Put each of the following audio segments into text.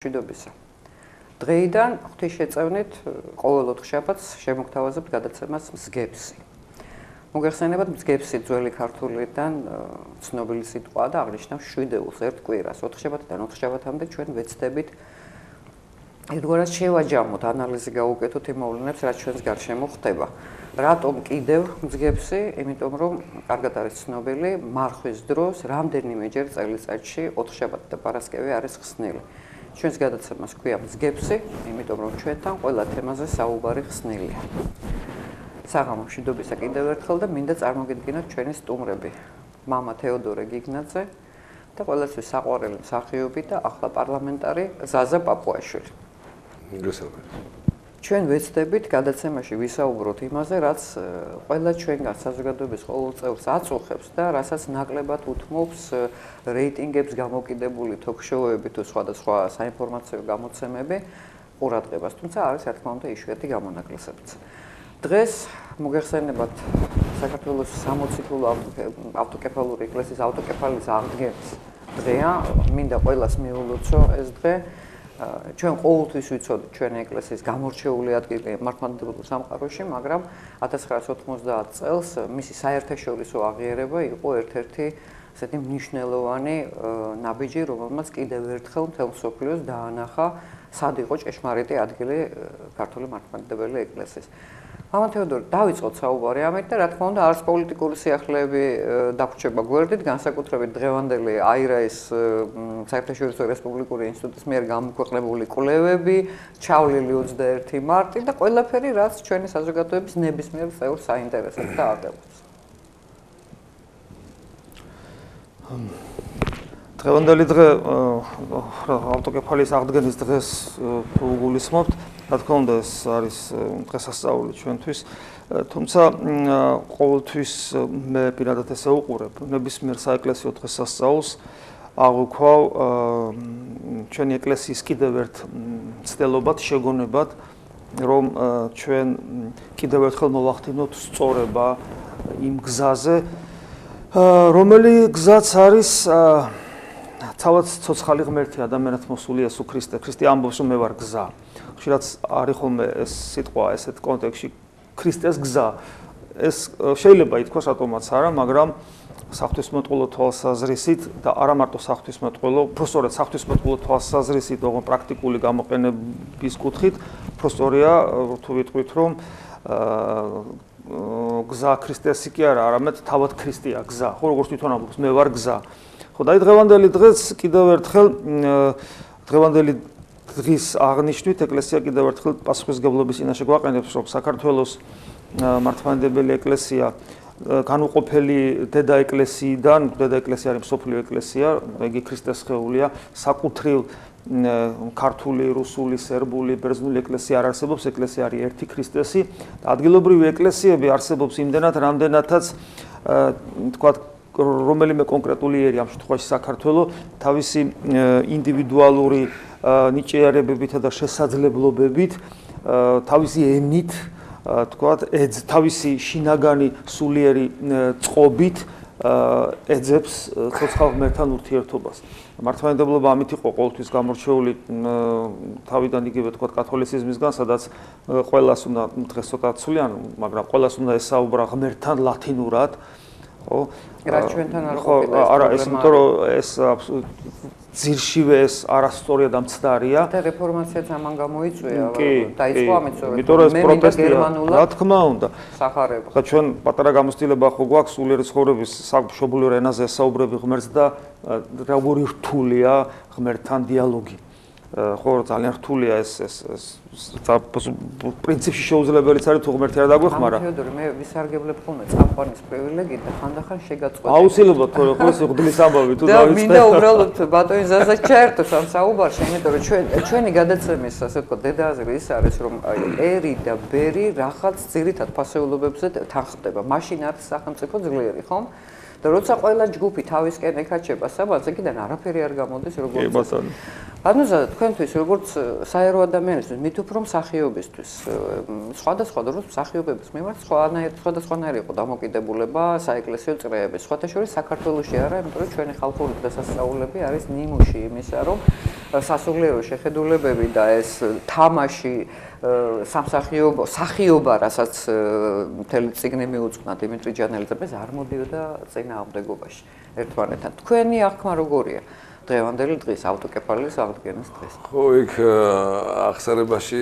მშვიდობისა. დღეიდან ღვთისშეწევნით ყოველ ოთხშაბათს შემოგთავაზებთ გადაცემას მსგებსი. მოგეხსენებათ მსგებსი ძველი ქართულიდან ცნობილი სიტყვაა და აღნიშნავს შვიდეულს ერთ კვირას. ოთხშაბათიდან ოთხშაბათამდე ჩვენ ვეცდებით ერთგვარად შევაჯამოთ, ანალიზი გავუკეთოთ იმ მოვლენებს, რაც ჩვენს გარშემო ხდება. რატომ კიდევ მსგებსი? იმიტომ რომ კარგად არის ცნობილი, მარხვის დროს რამდენიმეჯერ წელიწადში ოთხშაბათი და პარასკევი არის ხსნილი. ჩვენს გადაცემას ქვია მსგებსი, იმიტომ რომ ჩვენთან ყველა თემაზე საუბარი ხსნილია. საღამო მშვიდობისა კიდევ ერთხელ და მინდა წარმოგიდგინოთ ჩვენი სტუმრები. მამა თეოდორე გიგნაძე და ყველასთვის საყვარელი მსახიობი და ახლა პარლამენტარი ზაზა პაპუაშვილი. ჩვენ ვეცდებით გადაცემაში ვისაუბროთ იმაზე, რაც ყველა ჩვენგან საზოგადოების ყოველ წევრს აწუხებს და რასაც ნაკლებად უთმობს რეიტინგებს გამოკიდებული თოქ-შოუები თუ სხვადასხვა საინფორმაციო გამოცემები ყურადღებას, თუმცა არის რა თქმა უნდა იშვიათი გამონაკლისებიც. დღეს მოგეხსენებათ საქართველოს 60 ფულო ავტოკეფალური ეკლესიის ავტოკეფალის აღდგენის დღეა, მინდა ყველას მიულოცო ეს დღე. ჩვენ ყოველთვის ვიცოდით ჩვენი ეკლესიის გამორჩეული ადგილი მართლმადიდებლურ სამყაროში, მაგრამ 1990 წელს მისი საერთაშორისო აღიარება იყო ერთ-ერთი ასეთი მნიშვნელოვანი ნაბიჯი, რომელმაც კიდევ ერთხელ მთელ მსოფლიოს დაანახა, სად იყო ჭეშმარიტი ადგილი ქართული მართლმადიდებელი ეკლესიის. მამა თეოდორე, დავიწყოთ საუბარი ამით და რა თქმა უნდა არც პოლიტიკური სიახლეები დაგვრჩება გვერდით, განსაკუთრებით დღევანდელი აირაის საერთაშორისო რესპუბლიკური ინსტიტუტის მიერ გამოქვეყნებული კვლევები, ჩავლილი 21 მარტი და ყველაფერი, რაც ჩვენი საზოგადოების ნებისმიერ წევრს საინტერესებს და აღელვებს. დღევანდელი დღე ავტოკეფალის აღდგენის დღეს გულისხმობთ. რა თქმა უნდა ეს არის დღესასწაული ჩვენთვის, თუმცა ყოველთვის მე პირადად ესე უყურებ ნებისმიერ საეკლესიო დღესასწაულს აღვქვავ ჩვენი ეკლესიის კიდევ ერთ მცდელობად, შეგონებად, რომ ჩვენ კიდევ ერთხელ მოვახდინოთ სწორება იმ გზაზე, რომელი გზაც არის თავად ცოცხალი ღმერთი ადამიანად მოსული იესო ქრისტე. ქრისტე ამბობს, რომ მე ვარ გზა. ხშირად არის ხოლმე ეს სიტყვა ესეთ კონტექსტში ქრისტეს გზა. ეს შეიძლება ითქვას რატომაც არა, მაგრამ საღვთისმეტყველო თვალსაზრისით და არა მარტო საღვთისმეტყველო, უბრალოდ საღვთისმეტყველო თვალსაზრისით, ოღონდ პრაქტიკული გამოყენების კუთხით, უბრალოდია თუ ვიტყვით, რომ გზა ქრისტესი კი არა, არამედ თავად ქრისტეა გზა. ხო, როგორც თვითონ ამბობს, მე ვარ გზა. ხო, და დღევანდელი დღეს კიდევ ერთხელ დღევანდელი დღის აღნიშვნით ეკლესია კიდევ ერთხელ პასუხისმგებლობის წინაშე გვაყენებს, რომ საქართველოს მართლმადიდებელი ეკლესია განუყოფელი დედა ეკლესიიდან, დედა ეკლესია არის მსოფლიო ეკლესია, იგი ქრისტეს სხეულია, საკუთრივ ქართული, რუსული, სერბული, ბერძნული ეკლესია არ არსებობს, ეკლესია არის ერთი ქრისტესი და ადგილობრივი ეკლესიები არსებობს იმდენად, რამდენადაც თქვათ რომელიმე კონკრეტული ერი ამ შემთხვევაში საქართველოს თავისი ინდივიდუალური ნიჭიერებებითა და შესაძლებლობებით, თავისი ემნით, თქვათ, თავისი შინაგანი სულიერი წყობით ეძებს ცოცხალ ღმერთთან ურთიერთობას. მართლმადიდებლობა ამით იყო ყოველთვის გამორჩეული თავიდან იგივე თქვათ კათოლიციზმისგან, სადაც ყველას უნდა დღეს ცოტა ცვლიან, მაგრამ ყველას უნდა ესაუბრა ღმერთთან ლათინურად. ხო, რა ჩვენთან არ ყოფილა ეს არა, ეს იმიტომ რომ ეს ძირშივე ეს არასწორია და მცდარია და რეფორმაციაც ამან გამოიწვია, დაიწყო ამით სწორედ. იმიტომ რომ ეს პროტესტია, რა თქმა უნდა. სახარება. ხა ჩვენ პატარა გამოცდილება ხო გვაქვს სულიერი ცხოვრების სამშობლო ენაზე ესაუბრები ღმერთს და როგორი რთულია ღმერთთან დიალოგი. ხო, ძალიან რთულია ეს პრინციპში შეუძლებელიც არის თუ ღმერთი არ დაგვეხმარა. თეოდორე, მე ვისარგებლებ ხოლმე წამყვანის პრივილეგიით და ხანდახან შეგაწყვეტ. აუცილებლად თორე ხო ეს ღმერთის ამბავი თუ დავიწყე. და მინდა უბრალოდ ბატონი ზაზა ჩაერთოს ამ საუბარში, იმიტომ რომ ჩვენი გადაცემის ასე ვთქვათ დედააზრი ის არის, რომ ერი და ბერი რაღაც ძირითად ფასეულობებზე თანხმდება. მაშინ არის სახელმწიფო ძლიერი, ხო? და როცა ყველა ჯგუფი თავისკენ ეკაჩება საბანს, იქიდან არაფერი არ გამოდის როგორც. კი ბატონო. ბატონო, თქვენთვის როგორც საერო ადამიანისთვის, მით უფრო მსახიობისთვის, სხვადასხვა დროს მსახიობების მიმართ სხვადასხვანაირი იყო დამოკიდებულება საეკლესიო წრეების. სხვათა შორის საქართველოში არა, იმიტომ რომ ჩვენი ხალხური დღესასწაულები არის ნიმუში იმისა, რომ სასულიერო შეხედულებები და ეს თამაში სახიობა, რასაც მთელი წიგნი მიუძღვნა დიმიტრი ჯანელიძეს არ მოდიოდა წინააღმდეგობაში ერთმანეთთან. თქვენი აღქმა როგორია დღევანდელი დღის ავტოკეფალიის აღდგენის დღეს? ხო, იქ ახსარებაში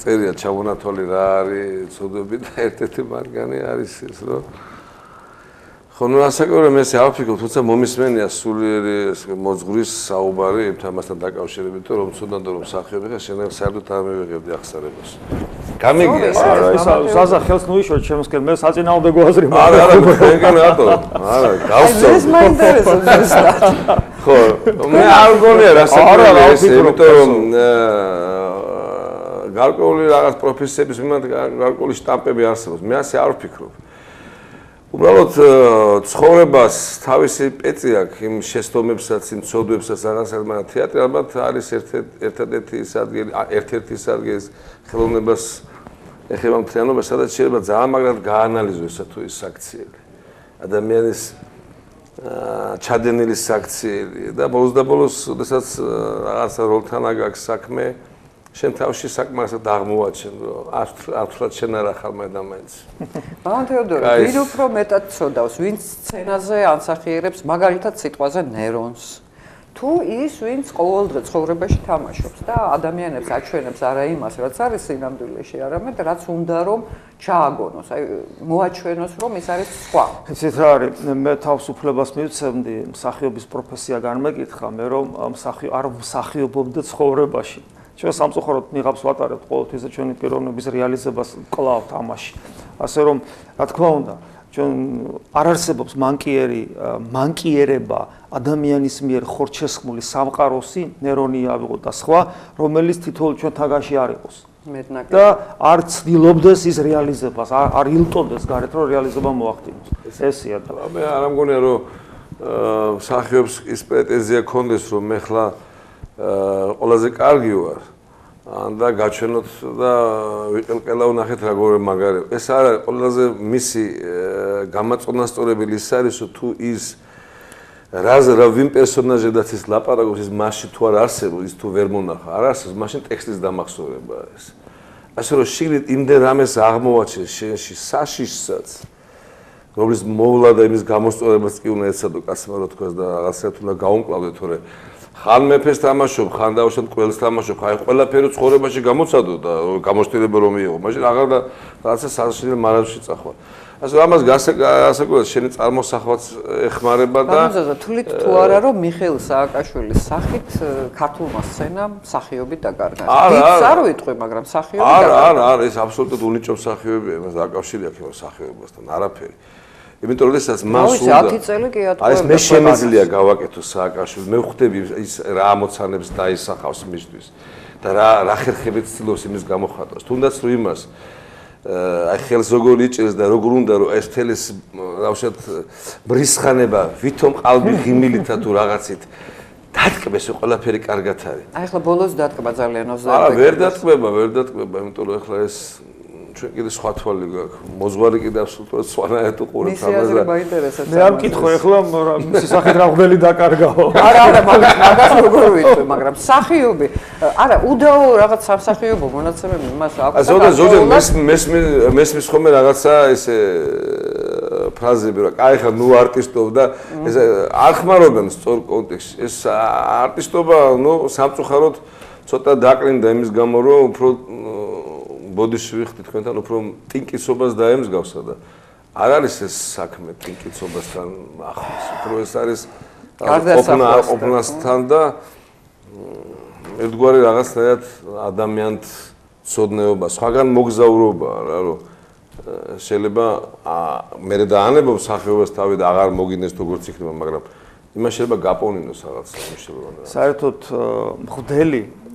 წერია ჩამონათვალი რა არის ცოდვები და ერთ-ერთი მათგანი არის ეს, რომ ხო, ნუ ასაკურე მე არ ვფიქრობ, თუმცა მომისმენია სულიერი მოძღვრის საუბარი ამასთან დაკავშირებით, რომ ცუდად რომ სახიობი ხა შენ საერთოდ არ მივიღებდი ახსარებას. გამიგია? არა, ეს საზა ხელს ნუიშოთ ჩემსკენ, მე საწინააღმდეგო აზრი მაქვს. არა, თქვენგან რატო? არა, გავსწავლე. ეს მაინტერესებს. ხო, მე არ მგონია რასაკურე ეს, იმიტომ რომ გარკვეული რაღაც პროფესიების მიმართ გარკვეული შტამპები არსებობს. მე ასე არ ვფიქრობ. უბრალოდ ცხოვრებას თავისი პეწი აქვს იმ შეცდომებსაც, იმ ცოდვებსაც რაღაცა, მაგრამ თეატრი ალბათ არის ერთ-ერთი ის ადგილი, ერთ-ერთი ის ადგილი ხელოვნებას ეხება მთლიანობას, სადაც შეიძლება ძალიან მაგრად გაანალიზოს თუ ის საქციელი. ადამიანის ჩადენილი საქციელი და ბოლოს, როდესაც რაღაცა როლთან აქვს საქმე, შენ თავში საკმარისად აღმოაჩენ, რომ ართულად შენ არ ახალ მაინც. ბატონ თეოდორე, ვინ უფრო მეტად ცოდავს, ვინც სცენაზე ანსახიერებს მაგალითად სიტყვაზე ნერონს, თუ ის, ვინც ყოველდღე ცხოვრებაში თამაშობს და ადამიანებს აჩვენებს არა იმას, რაც არის სინამდვილეში, არამედ რაც უნდა რომ ჩააგონოს, აი მოაჩვენოს, რომ ის არის სხვა. იცით რა არის, მე თავისუფლებას მივცემდი, მსახიობის პროფესია განმეკითხა, მე რომ არ მსახიობობდი ცხოვრებაში. ჩვენ სამწუხაროდ ნიღაბს ვატარებთ ყოველთვის და ჩვენი პიროვნების რეალიზებას კლავთ ამაში. ასე რომ, რა თქმა უნდა, ჩვენ არ არსებობს მანკიერება ადამიანის მიერ ხორჩესხმული სამყაროსი, ნერონი ავიღოთ და სხვა, რომელიც თითოეულ ჩვენ თაგაში არ იყოს. და არ ცდილობდეს ის რეალიზებას, არ ილტონდეს გარეთ, რომ რეალიზება მოახდინოს. ესეა და მე არ მგონია, რომ მსახიობს ის პრეტენზია ქონდეს, რომ მე ხლა ყველაზე კარგი ვარ და გაჩვენოთ და ვიყელყელა ვნახეთ როგორ მაგარი. ეს არა ყველაზე მისი გამაწონასწორებელი ის არის, თუ ის ვინ პერსონაჟედაც ის ლაპარაკობს, ის მასში თუ არ არსებობს, ის თუ ვერ მონახა, არ არსებობს, მაშინ ტექსტის დამახსოვრებაა ეს. ასე რომ შიგნით იმდენ რამეს აღმოვაჩენ შენში საშიშსაც, რომლის მოვლა და იმის გამოსწორებას კი უნდა ეცადო კაცმა რო თქვას და რაღაცა თუ უნდა გაუმკლავდე, თორე ხან მეფეს თამაშობ, ხან დავუშვათ ყველს თამაშობ, აი ყველაფერი ცხოვრებაში გამოცადო და გამოსტილება რომ მიიღო. მაშინ აღარ და რაღაცა საშინელ მარადში წახვალ. ასე რომ ამას გასაკუთრებულად შენი წარმოსახვაც ეხმარება და ბანზაზა თulit თუ არა რომ მიხეილ სააკაშვილის სახით ქართულმა სცენამ მსახიობი დაკარგა. დიდს არ ვიტყვი, მაგრამ მსახიობი დაკარგა. არა, ეს აბსოლუტურად უნიჭო მსახიობია, იმას აკავშირი აქვს იმ მსახიობასთან, არაფერი. იმიტომ რომ ესეც მას უნდა 10 წელი კი ატყუებდა. აი ეს მე შემიძლია გავაკეთო სააკაშვილი, მე ვხვდები ის რა ამოცანებს დაისახავს მისთვის და რა ხერხებით ცდილობს იმის გამოხატვას. თუნდაც რომ იმას აი ხელს როგორ იჭერს და როგორ უნდა რომ ეს თელის რავშად ბრისხანება ვითომ ყალბი ღიმილითა თუ რაღაცით დატკბეს ყველაფერი კარგად არის. აი ახლა ბოლოს დატკბა ძალიან ოზრდილი. არა, ვერ დატკბება, იმიტომ რომ ახლა ეს ჩვენ კიდე სხვა თვალი გაქვს. მოძღვარი კიდე აბსოლუტურად სხვანაირად უყურებს ამას და მე არ მკითხო ახლა მისი სახით რა ღმელი დაკარგაო. არა, მაგას როგორ ვიტყვი, მაგრამ მსახიობი, არა, უდაო რაღაც სამსახიობო მონაცემები მას აქვს. ზოგადად მესმის ხოლმე რაღაცა ესე ფრაზები რა, კაი ხა ნუ არტისტობ და ეს არ ხმარობენ სწორ კონტექსტში. ეს არტისტობა, ნუ სამწუხაროდ ცოტა დაკლინდა იმის გამო, რომ უფრო ბოდიში ვიხდი თქვენთან, უფრო ტინკიცობას დაემსგავსა და არ არის ეს საქმე ტინკიცობასთან ახლოს. უფრო ეს არის ოპნასთან და ერთგვარი რაღაცნაირად ადამიანთ ცოდნეობა, სხვაგან მოგზაურობა რა, რომ შეიძლება მე დაანებო მსახიობას თავი და აღარ მოგინდეს როგორც იქნება, მაგრამ იმას შეიძლება გაპოვნინოს რაღაც მნიშვნელოვანი. საერთოდ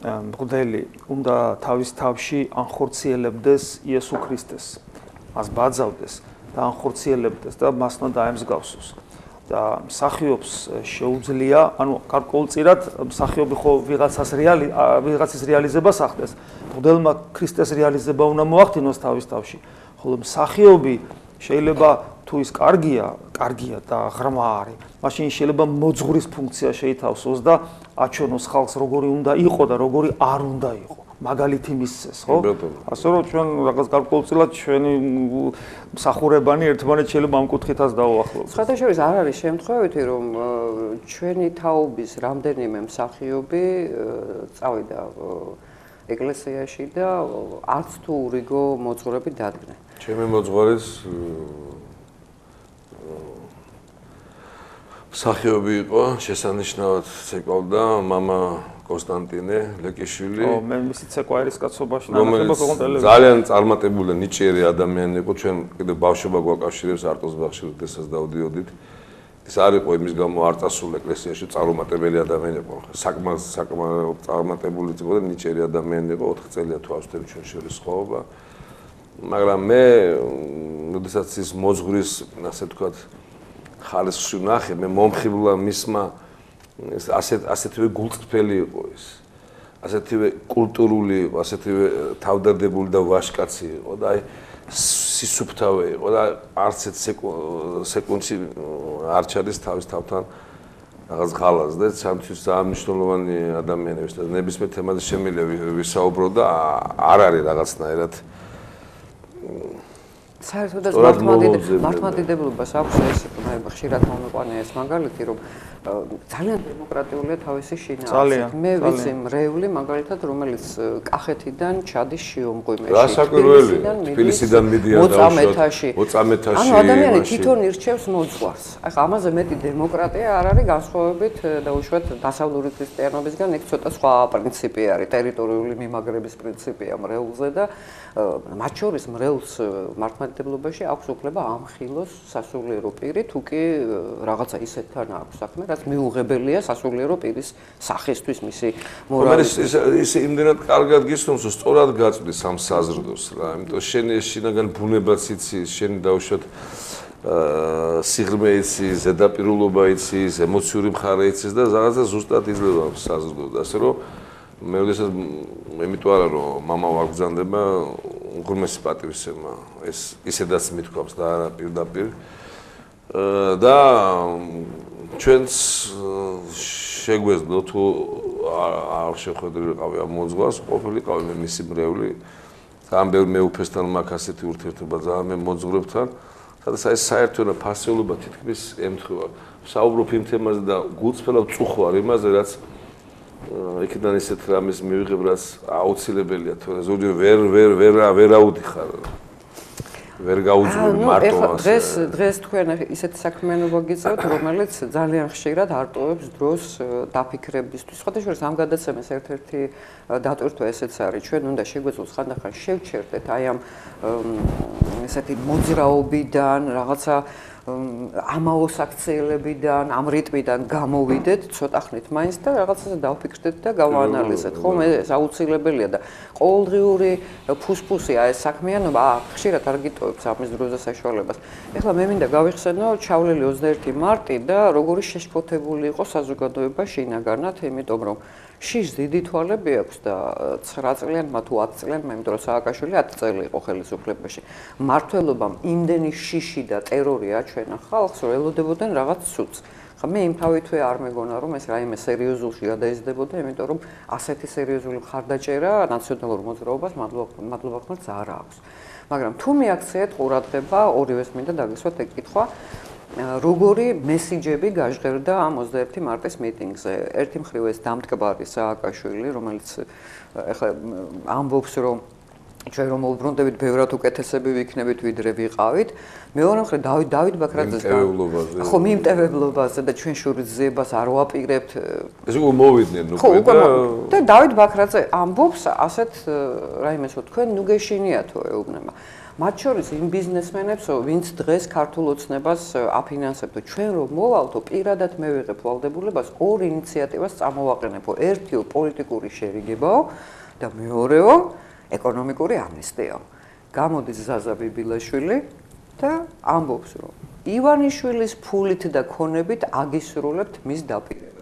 მღვდელი უნდა თავის თავში ანხორციელებდეს იესო ქრისტეს, მას ბაძავდეს და ანხორციელებდეს და მას უნდა დაემსგავსოს. და მსახიობს შეუძლია, ანუ გარკვეულწილად მსახიობი ხო ვიღაცის რეალიზებას ახდენს. მღვდელმა ქრისტეს რეალიზება უნდა მოახდინოს თავის თავში. ხოლო მსახიობი შეიძლება თუ თუ ის კარგია და ღრმა არის, მაშინ შეიძლება მოძღვრის ფუნქცია შეითავსოს და აჩვენოს ხალხს როგორი უნდა იყო და როგორი არ უნდა იყო. მაგალითი მისცეს, ხო? ასე რომ ჩვენ რაღაც გარკვეულწილად ჩვენი მსახურებანი ერთმანეთს შეიძლება ამ კუთხითაც დაუახლოვოთ. სხვადასხვა არ არის შემთხვევითი, რომ ჩვენი თაობის რამდენიმე მსახიობი წავიდა ეკლესიაში და არც თუ ურიგო მოძღვრები დადგნენ. ჩემი მოძღვარის მსახიობი იყო, შესანიშნავად ცეკვავდა მამა კონსტანტინე ლეკიშვილი. მე მისი ცეკვა არის კაცობაში ნანახება ქვეყნის ტელევიზიაში. ძალიან წარმატებული და ნიჭიერი ადამიანი იყო, ჩვენ კიდევ ბავშვობა გვაკავშირებს არტოს ბაღში, როდესაც დავდიოდით. ეს არ იყო იმის გამო არ წასულ ეკლესიაში წარუმატებელი ადამიანი იყო. საკმაოდ წარმატებული იყო და ნიჭიერი ადამიანი იყო, 4 წელია თუ ავსტერი ჩვენ შორის ხოვობა. მაგრამ მე, როდესაც ის მოძღვრის, ასე ვთქვათ, ხალისში ვნახე, მე მომხიბლა მისმა ასეთივე გულწრფელი იყო ის. ასეთივე კულტურული იყო, ასეთივე თავდადებული და ვაჟკაცი იყო და აი სისუფთავე იყო და არც ერთ სეკუნდში არ ჩადის თავის თავთან რაღაც ღალას და სამთვის ძალიან მნიშვნელოვანი ადამიანების და ნებისმიერ თემაზე შემიძლია ვისაუბრო და არ არის რაღაცნაირად საერთოდაც მართლმადიდებლობას აქვს ეს ხშირად მომიყვანია ეს მაგალითი რომ ძალიან დემოკრატიულია თავისი შინაარსით. მე ვიცი მრევლი მაგალითად რომელიც კახეთიდან ჩადის შიომღვიმეში. რა საკვირველი თბილისიდან მიდიან მოწამეთაში. მოწამეთაში. ანუ ადამიანი თვითონ ირჩევს მოძღვარს. ახლა ამაზე მეტი დემოკრატია არ არის განსხვავებით დაუშვათ დასავლური ქრისტიანობისგან ეგ ცოტა სხვა პრინციპი არის. ტერიტორიული მიმაგრების პრინციპია მრევლზე და მათ შორის მრევლს მართლმადიდებლობაში აქვს უფლება ამხილოს სასულიერო პირი, თუ კი რაღაცა ისეთთან აქვს საქმე, რაც მიუღებელია სასულიერო პირის სახისთვის მისი მორალის. ის იმდენად კარგად გისურვებს, რომ სწორად გაწვდის ამ საზრდოს რა, იმიტომ შენი შინაგან ბუნებაც იცის, შენი დაუშვათ სიღრმე იცის, ზედაპირულობა იცის, ემოციური მხარე იცის და რაღაცა ზუსტად იძლევა საზრდოს, ასე რომ მე როდესაც იმიტომ არა რომ მამა ვაგზანდება უღრმესი პატივისცემა ეს ისედაც მithქვავს და არა პირდაპირ და ჩვენს შეგვეძლო თუ არ შეხვედრილიყავი ამ მოძღვარს ყოფილიყავი მე მისი მრევლი ძალიან ბევრი მეუფესთან მაქვს ასეთი ურთიერთობა ძალიან მე მოძღვრებთან სადაც ეს საერთო ფასეულობა თითქმის ემთხვევა საუბრობ იმ თემაზე და გულწრფელად წუხვარ იმაზე რაც იქიდან ისეთ რამეს მივიღებ რაც აუცილებელია თუ ზოგჯერ ვერ აუდიხარ ვერ გაუძღვები მარტო ასე დღეს თქვენ ისეთ საქმიანობა გიწევთ რომელიც ძალიან ხშირად არტოვებს დროს დაფიქრებისთვის სხვადასხვა ამ გადაცემის ერთ-ერთი დატვირთვა ესეც არის ჩვენ უნდა შეგვეძლოს ხანდახან შევჩერდეთ აი ამ ესეთი მოძრაობიდან რაღაცა ამაოს აქციელებიდან, ამ რიტმიდან გამოვიდეთ ცოტა ხნით მაინც და რაღაცაზე დავფიქრდეთ და გავაანალიზეთ. ხო, მე ეს აუცილებელია და ყოველდღიური ფუსფუსია ეს საქმიანობა, ხშირად არ გიტოვებს ამის დროზე საშუალებას. ეხლა მე მინდა გავიხსენო ჩავლილი 21 მარტი და როგორი შეშფოთებული იყო საზოგადოება შინაგანად, იმიტომ რომ შიშს დიდი თვალები აქვს და 9 წლიანმა თუ 10 წლიანმა, იმიტომ რომ სააკაშვილი 10 წელი იყო ხელისუფლებაში. მმართველობამ იმდენი შიში და ტერორი აჩვენა ხალხს, რომ ელოდებოდნენ რაღაც ცუდს. ხა მე იმ თავითვე არ მეგონა რომ ეს რაიმე სერიოზულში გადაიზრდებოდა, იმიტომ რომ ასეთი სერიოზული მხარდაჭერა ნაციონალურ მოძრაობას მადლობა ხმართ არ აქვს. მაგრამ თუ მიაქციეთ ყურადღება, ორივეს მინდა დაგისვათ ეგ კითხვა. როგორი მესიჯები გაჟღერდა ამ 21 მარტის მიტინგზე. ერთი მხრივ ეს დამტკბარი სააკაშვილი, რომელიც ეხლა ამბობს რომ ჩვენ რომ უბრუნდებით ბევრად უკეთესები ვიქნებით ვიდრე ვიყავით. მეორე მხრივ დავით ბაქრაძეს ხო მიმტევებლობაზე და ჩვენ შურისძიებას არ ვაპირებთ. ეს უკვე მოვიდნენ უკვე და დავით ბაქრაძე ამბობს ასეთ რაიმეს რომ თქვენ ნუ გეშინიათო ეუბნება. მათ შორის იმ ბიზნესმენებს, ვინც დღეს ქართულ ოცნებას აფინანსებთ, ჩვენ რომ მოვალთო, პირადად მე ვიღებ ვალდებულებას ორ ინიციატივას წამოვაყენებო. ერთიო პოლიტიკური შერიგებაო და მეორეო ეკონომიკური ამნისტიაო. გამოდის ზაზა ბიბილაშვილი და ამბობს, რომ ივანიშვილის ფულით და ქონებით აგისრულებთ მის დაპირებებს.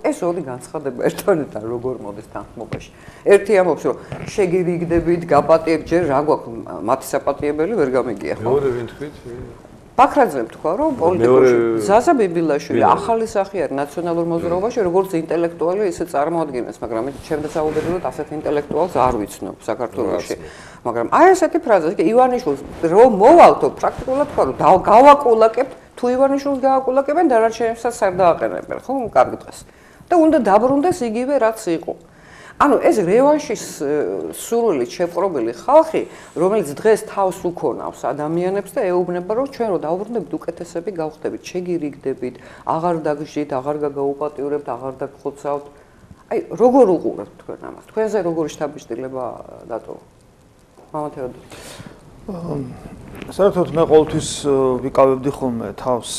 ეს ორი განცხადება ერთმანეთთან როგორ მოდის თანხმობაში. ერთი ამბობს, რომ შეგირიგდებით, გაპატიებთ, ჯერ რა გვაქვს მათი საპატიებელი ვერ გამიგია. მეორე ვინ თქვით? ბაქრაძემ თქვა, რომ პოლიტიკაში ზაზა ბიბილაშვილი ახალი სახე არის ნაციონალურ მოძრაობაში, როგორც ინტელექტუალი, ისე წარმოადგენს, მაგრამ ჩემს დასაუბრებლად ასეთ ინტელექტუალს არ ვიცნობ საქართველოში. მაგრამ აი ესეთი ფრაზა, ივანიშვილს რომ მოვალთო, პრაქტიკულად თქვა, რომ გავაკულაკებთ, თუ ივანიშვილს გააკულაკებენ, დანარჩენებსაც არ დააყენებენ, ხო, კარგი დღეს. და უნდა დაბრუნდეს იგივე რაც იყო. ანუ ეს რევანშის სურვილით შეპყრობილი ხალხი, რომელიც დღეს თავს უქონავს ადამიანებს და ეუბნება, რომ ჩვენ რო დავბრუნდებით უკეთესები გავხდებით, შეგირიგდებით, აღარ დაგждით, აღარ გაგაუპატიურებთ, აღარ დაგხოცავთ. აი, როგორ უყურებთ თქვენ ამას? თქვენზე როგორი შთაბეჭდილება დატოვა? მამა თეოდორი. საერთოდ მე ყოველთვის ვიკავებდი ხოლმე თავს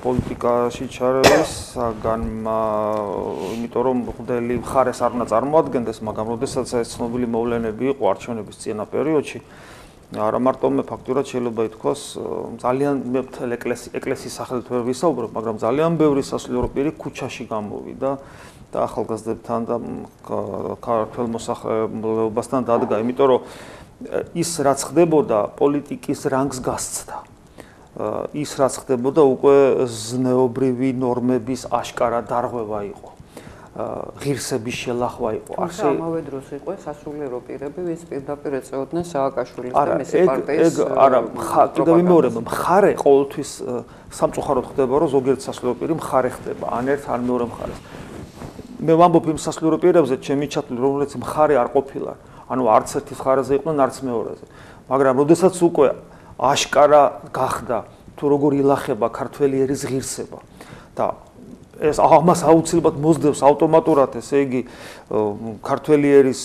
პოლიტიკაში ჩარევისგან, იმიტომ რომ მღვდელი მხარეს არ უნდა წარმოადგენდეს, მაგრამ როდესაც ეს ცნობილი მოვლენები იყო არჩევნების წინა პერიოდში, არა მარტო მე ფაქტურად შეიძლება ითქვას, ძალიან მე მთელ ეკლესიის სახელით ვერ ვისაუბრებ, მაგრამ ძალიან ბევრი სასულიერო პირი ქუჩაში გამოვიდა და ახალგაზრდებთან და ქართველ მოსახლეობასთან დადგა, იმიტომ რომ ის რაც ხდებოდა პოლიტიკის რანგს გასცდა. ის რაც ხდებოდა უკვე ზნეობრივი ნორმების აშკარა დარღვევა იყო. ღირსების შელახვა იყო. ამავე დროს იყო სასულიერო პირები, ვის პირდაპირ ეწეოდნენ სააკაშვილის და მისი პარტიის. არა, კიდევ ვიმეორებ, მხარე ყოველთვის სამწუხაროდ ხდება, რომ ზოგიერთ სასულიერო პირი მხარე ხდება, ან ერთ ან მეორე მხარეს. მე ვამბობ იმ სასულიერო პირებზე, ჩემი ჩათვლით, რომელიც მხარე არ ყოფილა. ანუ არც ერთის მხარეზე იყვნენ, არც მეორეზე. მაგრამ როდესაც უკვე აშკარა გახდა თუ როგორ ილახება ქართველი ერის ღირსება და ეს ამას აუცილებლად მოსდევს ავტომატურად, ესე იგი ქართველი ერის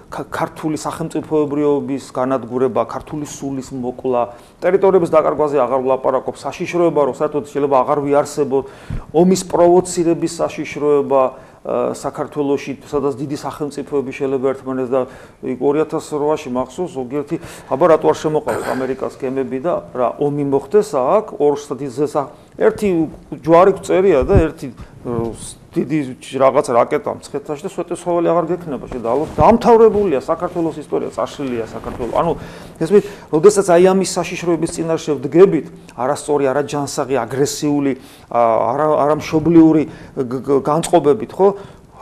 ქართული სახელმწიფოებრიობის განადგურება, ქართული სულის მოკლა, ტერიტორიების დაკარგვაზე აღარ ვლაპარაკობ, საშიშროება, რომ საერთოდ შეიძლება აღარ ვიარსებოთ, ომის პროვოცირების საშიშროება საქართველოში, სადაც დიდი სახელმწიფოები შეიძლება ერთმანეთს და 2008-ში მახსოვს ზოგიერთი აბა რატო არ შემოყავს ამერიკას გემები და რა ომი მოხდეს აქ ორ სტატიზეს ერთი ჯვარი წერია და ერთი დიდი რაღაც რაკეტა მცხეთაში და სვეტიცხოველი აღარ გექნება შედალოს დამთავრებულია საქართველოს ისტორია წაშლილია საქართველოს ანუ ესმით როდესაც აი ამის საშიშროების წინაშე ვდგებით არასწორი არაჯანსაღი აგრესიული არამშობლიური განწყობებით ხო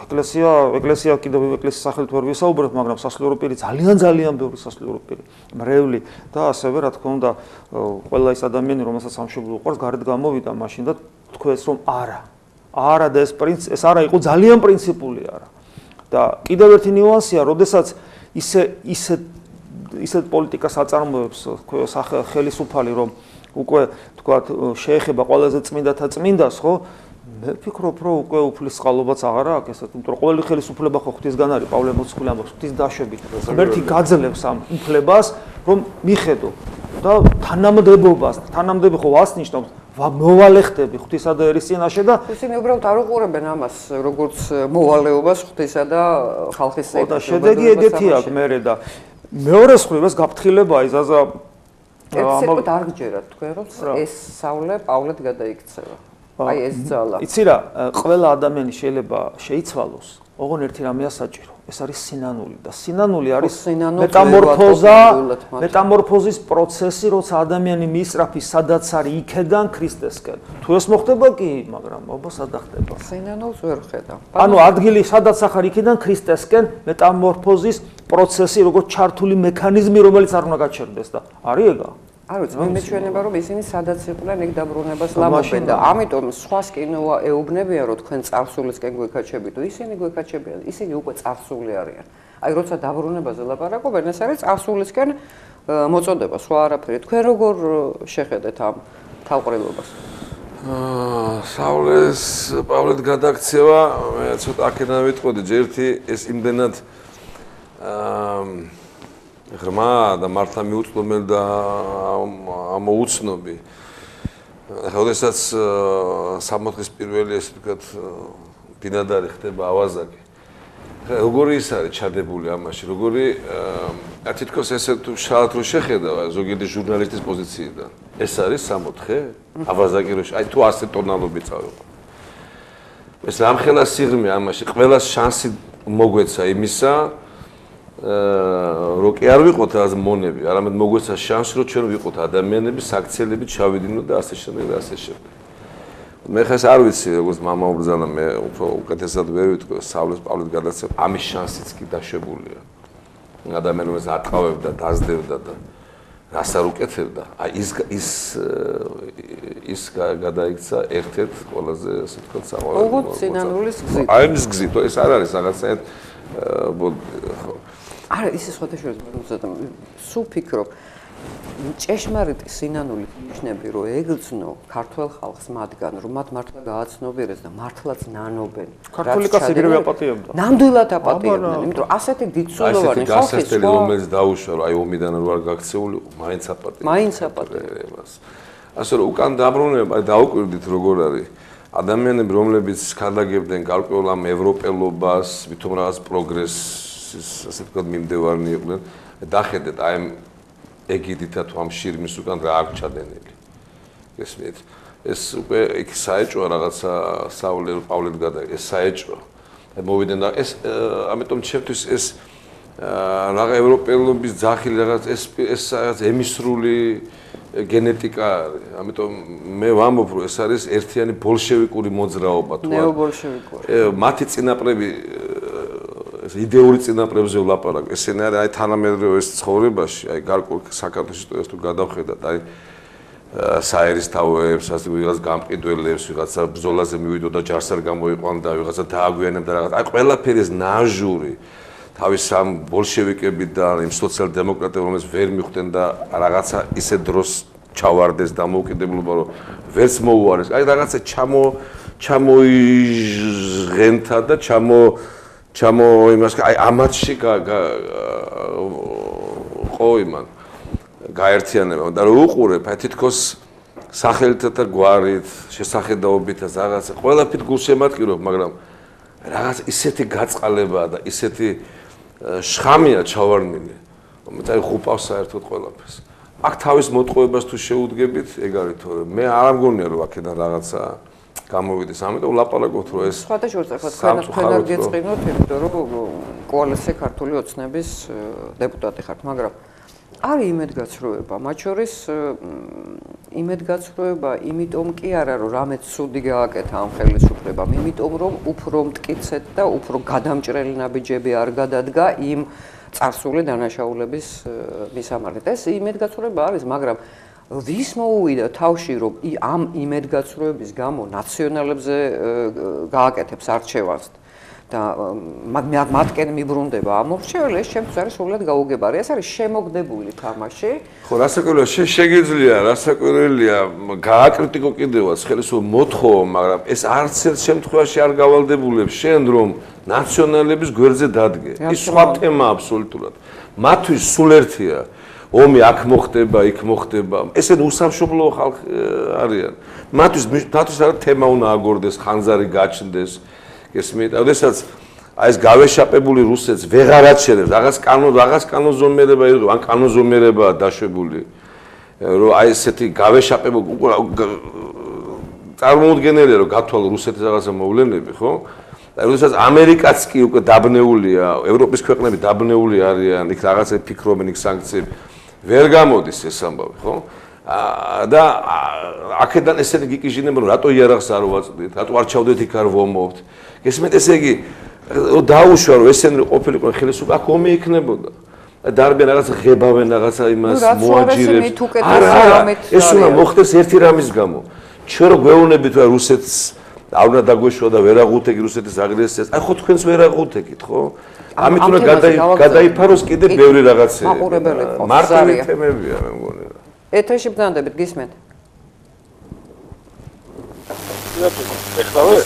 ეკლესია კიდევ ეკლესიის სახელით ვერ ვისაუბრებ, მაგრამ სასულიერო პირი ძალიან ბევრი სასულიერო პირი, მრევლი და ასევე რა თქმა უნდა ყველა ის ადამიანი, რომელსაც სამშობლო უყვარს, გარეთ გამოვიდა მაშინ და თქვენს რომ არა და ეს არა იყო ძალიან პრინციპული არა. და კიდევ ერთი ნიუანსია, როდესაც ისეთ პოლიტიკას აწარმოებს ხელისუფალი, რომ უკვე თქვათ შეეხება ყველაზე წმინდათა წმინდას, ხო? მე ვფიქრობ, რომ უკვე უფლისწყალობაც აღარ აქვს ესეთ, იმიტომ რომ ყოველი ხელისუფლება ხო ღვთისგან არის, პავლე მოციქული ამბობს, ღვთის დაშვებით. ერთი გაძლევს ამ უფლებას, რომ მიხედო და თანამდებობა ხო ას ნიშნავს, მოვალე ხდები ღვთისა და ერის წინაშე და ისინი უბრალოდ არ უყურებენ ამას, როგორც მოვალეობას ღვთისა და ხალხის წინაშე. და შედეგი ეგეთი აქვს მერე და მეორე მხრივ ეს გაფრთხილებაა ზაზა ეს არ გჯერათ თქვენ რომ ეს საულე პავლეთ გადაიქცევა. აი ეს ძალა. იცი რა, ყველა ადამიანი შეიძლება შეიცვალოს, ოღონ ერთი რამეა საჭირო. ეს არის სინანული და სინანული არის მეტამორფოზის პროცესი, როცა ადამიანი მისწრაფის სადაც არის იქედან ქრისტესკენ. თუ ეს მოხდება კი, მაგრამ აბა სადა ხდება? სინანულს ვერ ხედავ. ანუ ადგილი სადაც ახარ იქედან ქრისტესკენ მეტამორფოზის პროცესი, როგორც ჩართული მექანიზმი, რომელიც არ უნდა გაჩერდეს და არის ეგა? არ ვიცი, მე მეჩვენება რომ ისინი სადაც იყვნენ ეგ დაბრუნებას ლამობენ და ამიტომ სხვას კი ეუბნებიან რომ თქვენ წარსულისკენ გვეკაჩებიდო, ისინი გვეკაჩებიან, ისინი უკვე წარსული არიან. აი როცა დაბრუნებაზე ლაპარაკობენ, ეს არის წარსულისკენ მოწოდება, სხვა არაფერი. თქვენ როგორ შეხედეთ ამ თავყრილობას? საულეს პავლეთ გადაქცევა, მე ცოტა აქედან ვიტყოდი, ჯერთი ეს იმდენად ღრმა და მართლა მიუწვდომელი და ამოუცნობი. როდესაც სამოთხის პირველი ესე ვთქვათ ბინადარი ხდება ავაზაკი. როგორი ის არის ჩადებული ამაში, როგორი თითქოს ესე თუ შალათ რო შეხედა ზოგიერთი ჟურნალისტის პოზიციიდან. ეს არის სამოთხე ავაზაკი რო აი თუ ასე ტონალობით წავიღო. ეს რამხელა სიღრმე ამაში, ყველას შანსი მოგვეცა იმისა რო კი არ ვიყოთ რა მონები, არამედ მოგვეცა შანსი რომ ჩვენ ვიყოთ ადამიანები, საქციელებით ჩავიდინოთ და ასე შემდეგ და ასე შემდეგ. მე ხეს არ ვიცი როგორც მამა უბრძანა მე უფრო უკეთესად ვერ ვიტყვი სწავლის პავლით გადაცემა ამის შანსიც კი დაშვებულია. ადამიანებს ატყავებდა, დაძდებდა და რას არ უკეთებდა. აი ის გადაიქცა ერთ-ერთ ყველაზე ასე ვთქვათ საყვარელ. ოღონდ სინანულის გზით. აი ეს გზით, ეს არ არის რაღაცა არა, ისე სხვადასხვა სულ ფიქრობ ჭეშმარიტი სინანულის ნიშნები რომ ეგრძნო ქართულ ხალხს მათგან რომ მათ მართლა გააცნობიერეს და მართლაც ნანობენ. ქართული კაცი ეგრევე აპატიებდა. ნამდვილად აპატიებდნენ, იმიტომ რომ ასეთი დიდწულოვანი ხალხი გასასწრელი რომელიც დაუშვა რომ აი ომიდან რო არ გაქცეულიყო, მაინც აპატიებდა. მაინც აპატიებდა. ასე რომ უკან დაბრუნება, აი დაუკვირდით როგორ არის ადამიანები რომლებიც ქადაგებდნენ გარკვეულ ამ ევროპელობას, ვითომ რაღაც პროგრესის ასე ვთქვათ მიმდევარნი იყვნენ, დახედეთ აი ეგიდითად ამ შირიმის უკან რა არ ჩადენილი. გესმით? ეს უკვე იქ საეჭვო რაღაცა საულე პავლეთ გადა, ეს საეჭვო. და მოვიდნენ და ეს ამიტომ ჩემთვის ეს რაღა ევროპელობის ძახილი რაღაც ეს რაღაც ემისრული გენეტიკა არის. ამიტომ მე ვამბობ რომ ეს არის ერთიანი ბოლშევიკური მოძრაობა თუ არა. ნეობოლშევიკური. მათი წინაპრები ეს იდეური წინაპრებზე ვლაპარაკ. ესენი არის აი თანამედროვე ეს ცხოვრებაში, აი გარკვეულ საქართველოს ისტორიას თუ გადავხედათ, აი საერისთავოებს, ასე ვიღაც გამყიდველებს, ვიღაცა ბრძოლაზე მივიდოდა ჯარს არ გამოიყვანდა, ვიღაცა დააგვიანებდა რაღაც. აი ყველაფერი ეს ნაჟური თავის ამ ბოლშევიკებიდან, იმ სოციალ-დემოკრატებთან, რომელიც ვერ მიხვდნენ და რაღაცა ისე დროს ჩავარდეს დამოუკიდებლობა, რომ ვერც მოუარეს. აი რაღაცა ჩამოიჟღენთა და იმას აი ამათში ყო იმან გაერთიანება და რო უყურებ აი თითქოს სახელითა და გვარით შესახედაობით და რაღაცა ყველაფრით გულშემატკივრობ, მაგრამ რაღაც ისეთი გაწყალებაა და ისეთი შხამია ჩავარდნილი, რომელიც აი ხუპავს საერთოდ ყველაფერს. აქ თავის მოტყუებას თუ შეუდგებით, ეგ არის თორე მე არ მგონია რომ აქედან რაღაცა გამოვიდეს. ამიტომ ვლაპარაკობთ რომ ეს სხვადასხვა თქვენ არ გეწყინოთ, იმიტომ რომ კოალიცია ქართული ოცნების დეპუტატი ხართ, მაგრამ არის იმედგაცრუება, მათ შორის იმედგაცრუება იმიტომ კი არა რომ რამეც ცუდი გააკეთა ამ ხელისუფლებამ, იმიტომ რომ უფრო მტკიცეთ და უფრო გადამჭრელი ნაბიჯები არ გადადგა იმ წარსული დანაშაულების მისამართით. ეს იმედგაცრუება არის, მაგრამ ვის მოუვიდა თავში რომ ამ იმედგაცრუების გამო ნაციონალებზე გააკეთებს არჩევანს და მათკენ მიბრუნდება ამ მორჩეველი, ეს ჩემთვის არის სულად გაუგებარი. ეს არის შემოგდებული თამაში. ხო, რასაკვირველია, შეგიძლია, რასაკვირველია, გააკრიტიკო კიდევაც ხელისუფლება მოთხოვა, მაგრამ ეს არც ერთ შემთხვევაში არ გავალდებულებს შენ რომ ნაციონალების გვერდზე დადგე. ის სხვა თემა აბსოლუტურად. მათთვის სულ ერთია. ომი აქ მოხდება, იქ მოხდება. ესენ უსამშობლო ხალხი არიან. მათთვის არა თემა უნდა აგორდეს, ხანძარი გაჩნდეს. გესმით? როდესაც აი ეს გავეშაპებული რუსეთს ვეღარ აჩერებს, რაღაც კანონზომიერება იყო, ან კანონზომიერებაა დაშვებული. რომ აი ესეთი გავეშაპებული წარმოუდგენელია რომ გათვალო რუსეთის რაღაცა მოვლენები, ხო? როდესაც ამერიკაც კი უკვე დაბნეულია, ევროპის ქვეყნები დაბნეული არიან, იქ რაღაცა ფიქრობენ, იქ სანქციები ვერ გამოდის ეს ამბავი, ხო? და აქედან ესენი გიკიჟინებენ, რომ რატო იარაღს არ ვაწვდით, რატო არ ჩავდეთ იქ არ ვომობთ. გესმით, ესე იგი დაუშვა რომ ესენი ყოფილიყო ხელისუფლება, აქ ომი იქნებოდა. დარბიან რაღაც ღებავენ რაღაცა იმას მოაჯირებს. ეს უნდა მოხდეს ერთი რამის გამო. ჩვენ რო გვეუბნებით რომ რუსეთს არ უნდა დაგვეშვა და ვერ აღუთეკი რუსეთის აგრესიას. აი ხო თქვენს ვერ აღუთეკით, ხო? ამით უნდა გადაიფაროს კიდე ბევრი რაღაცები. მარტივი თემებია მე მგონი. ეთერში ბრძანდებით, გისმენთ? ეხლა ვარ?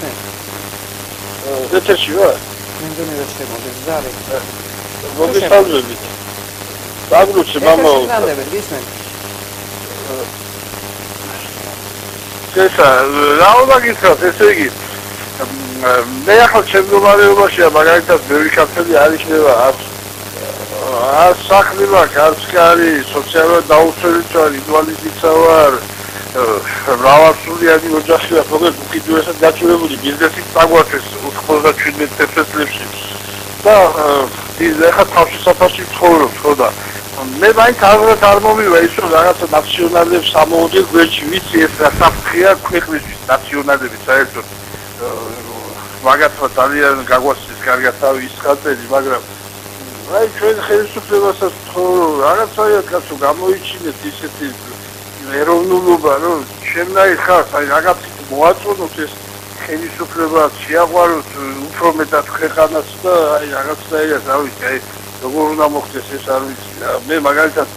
ეთერში ვარ? მე მგონი რომ შემოდის ზარი. მოგესალმებით. დაგვრუჩი მამა. ეთერში ბრძანდებით, გისმენთ? ესა, რა უნდა გითხრათ, ესე იგი მე ახლა ჩემ მდგომარეობაშია, მაგალითად ბევრი ქართველი არ იქნება, არც სახლი მაქვს, არც კი არის სოციალურად დაუცველიც ვარ, ინვალიდიც ვარ, მრავალსულიანი ოჯახი ვარ, მოკლედ უკიდურესად დაჭირებული ბიზნესით წაგვაქვს 97 წელს. და ეხლა თავშესაფარში ცხოვრობ, ხო და მე მაინც აღარ არ მომივა ის რომ რაღაცა ნაციონალებს ამოვიდეს გვერდში, ვიცი ეს რა საფრთხეა ქვეყნისთვის ნაციონალები საერთოდ მაგათმა ძალიან გაგვასწრეს კარგად თავი ის ხალხები, მაგრამ აი ჩვენ ხელისუფლებასაც რაღაცაიად კაცო გამოიჩინეთ ისეთი ეროვნულობა, რომ შემნაირ ხალხს აი რაღაცით მოაწონოთ ეს ხელისუფლება, შეაყვაროთ უფრო მეტად ქვეყანას და აი რაღაცაიად რა ვიცი, აი როგორ უნდა მოხდეს ეს არ ვიცი. მე მაგალითად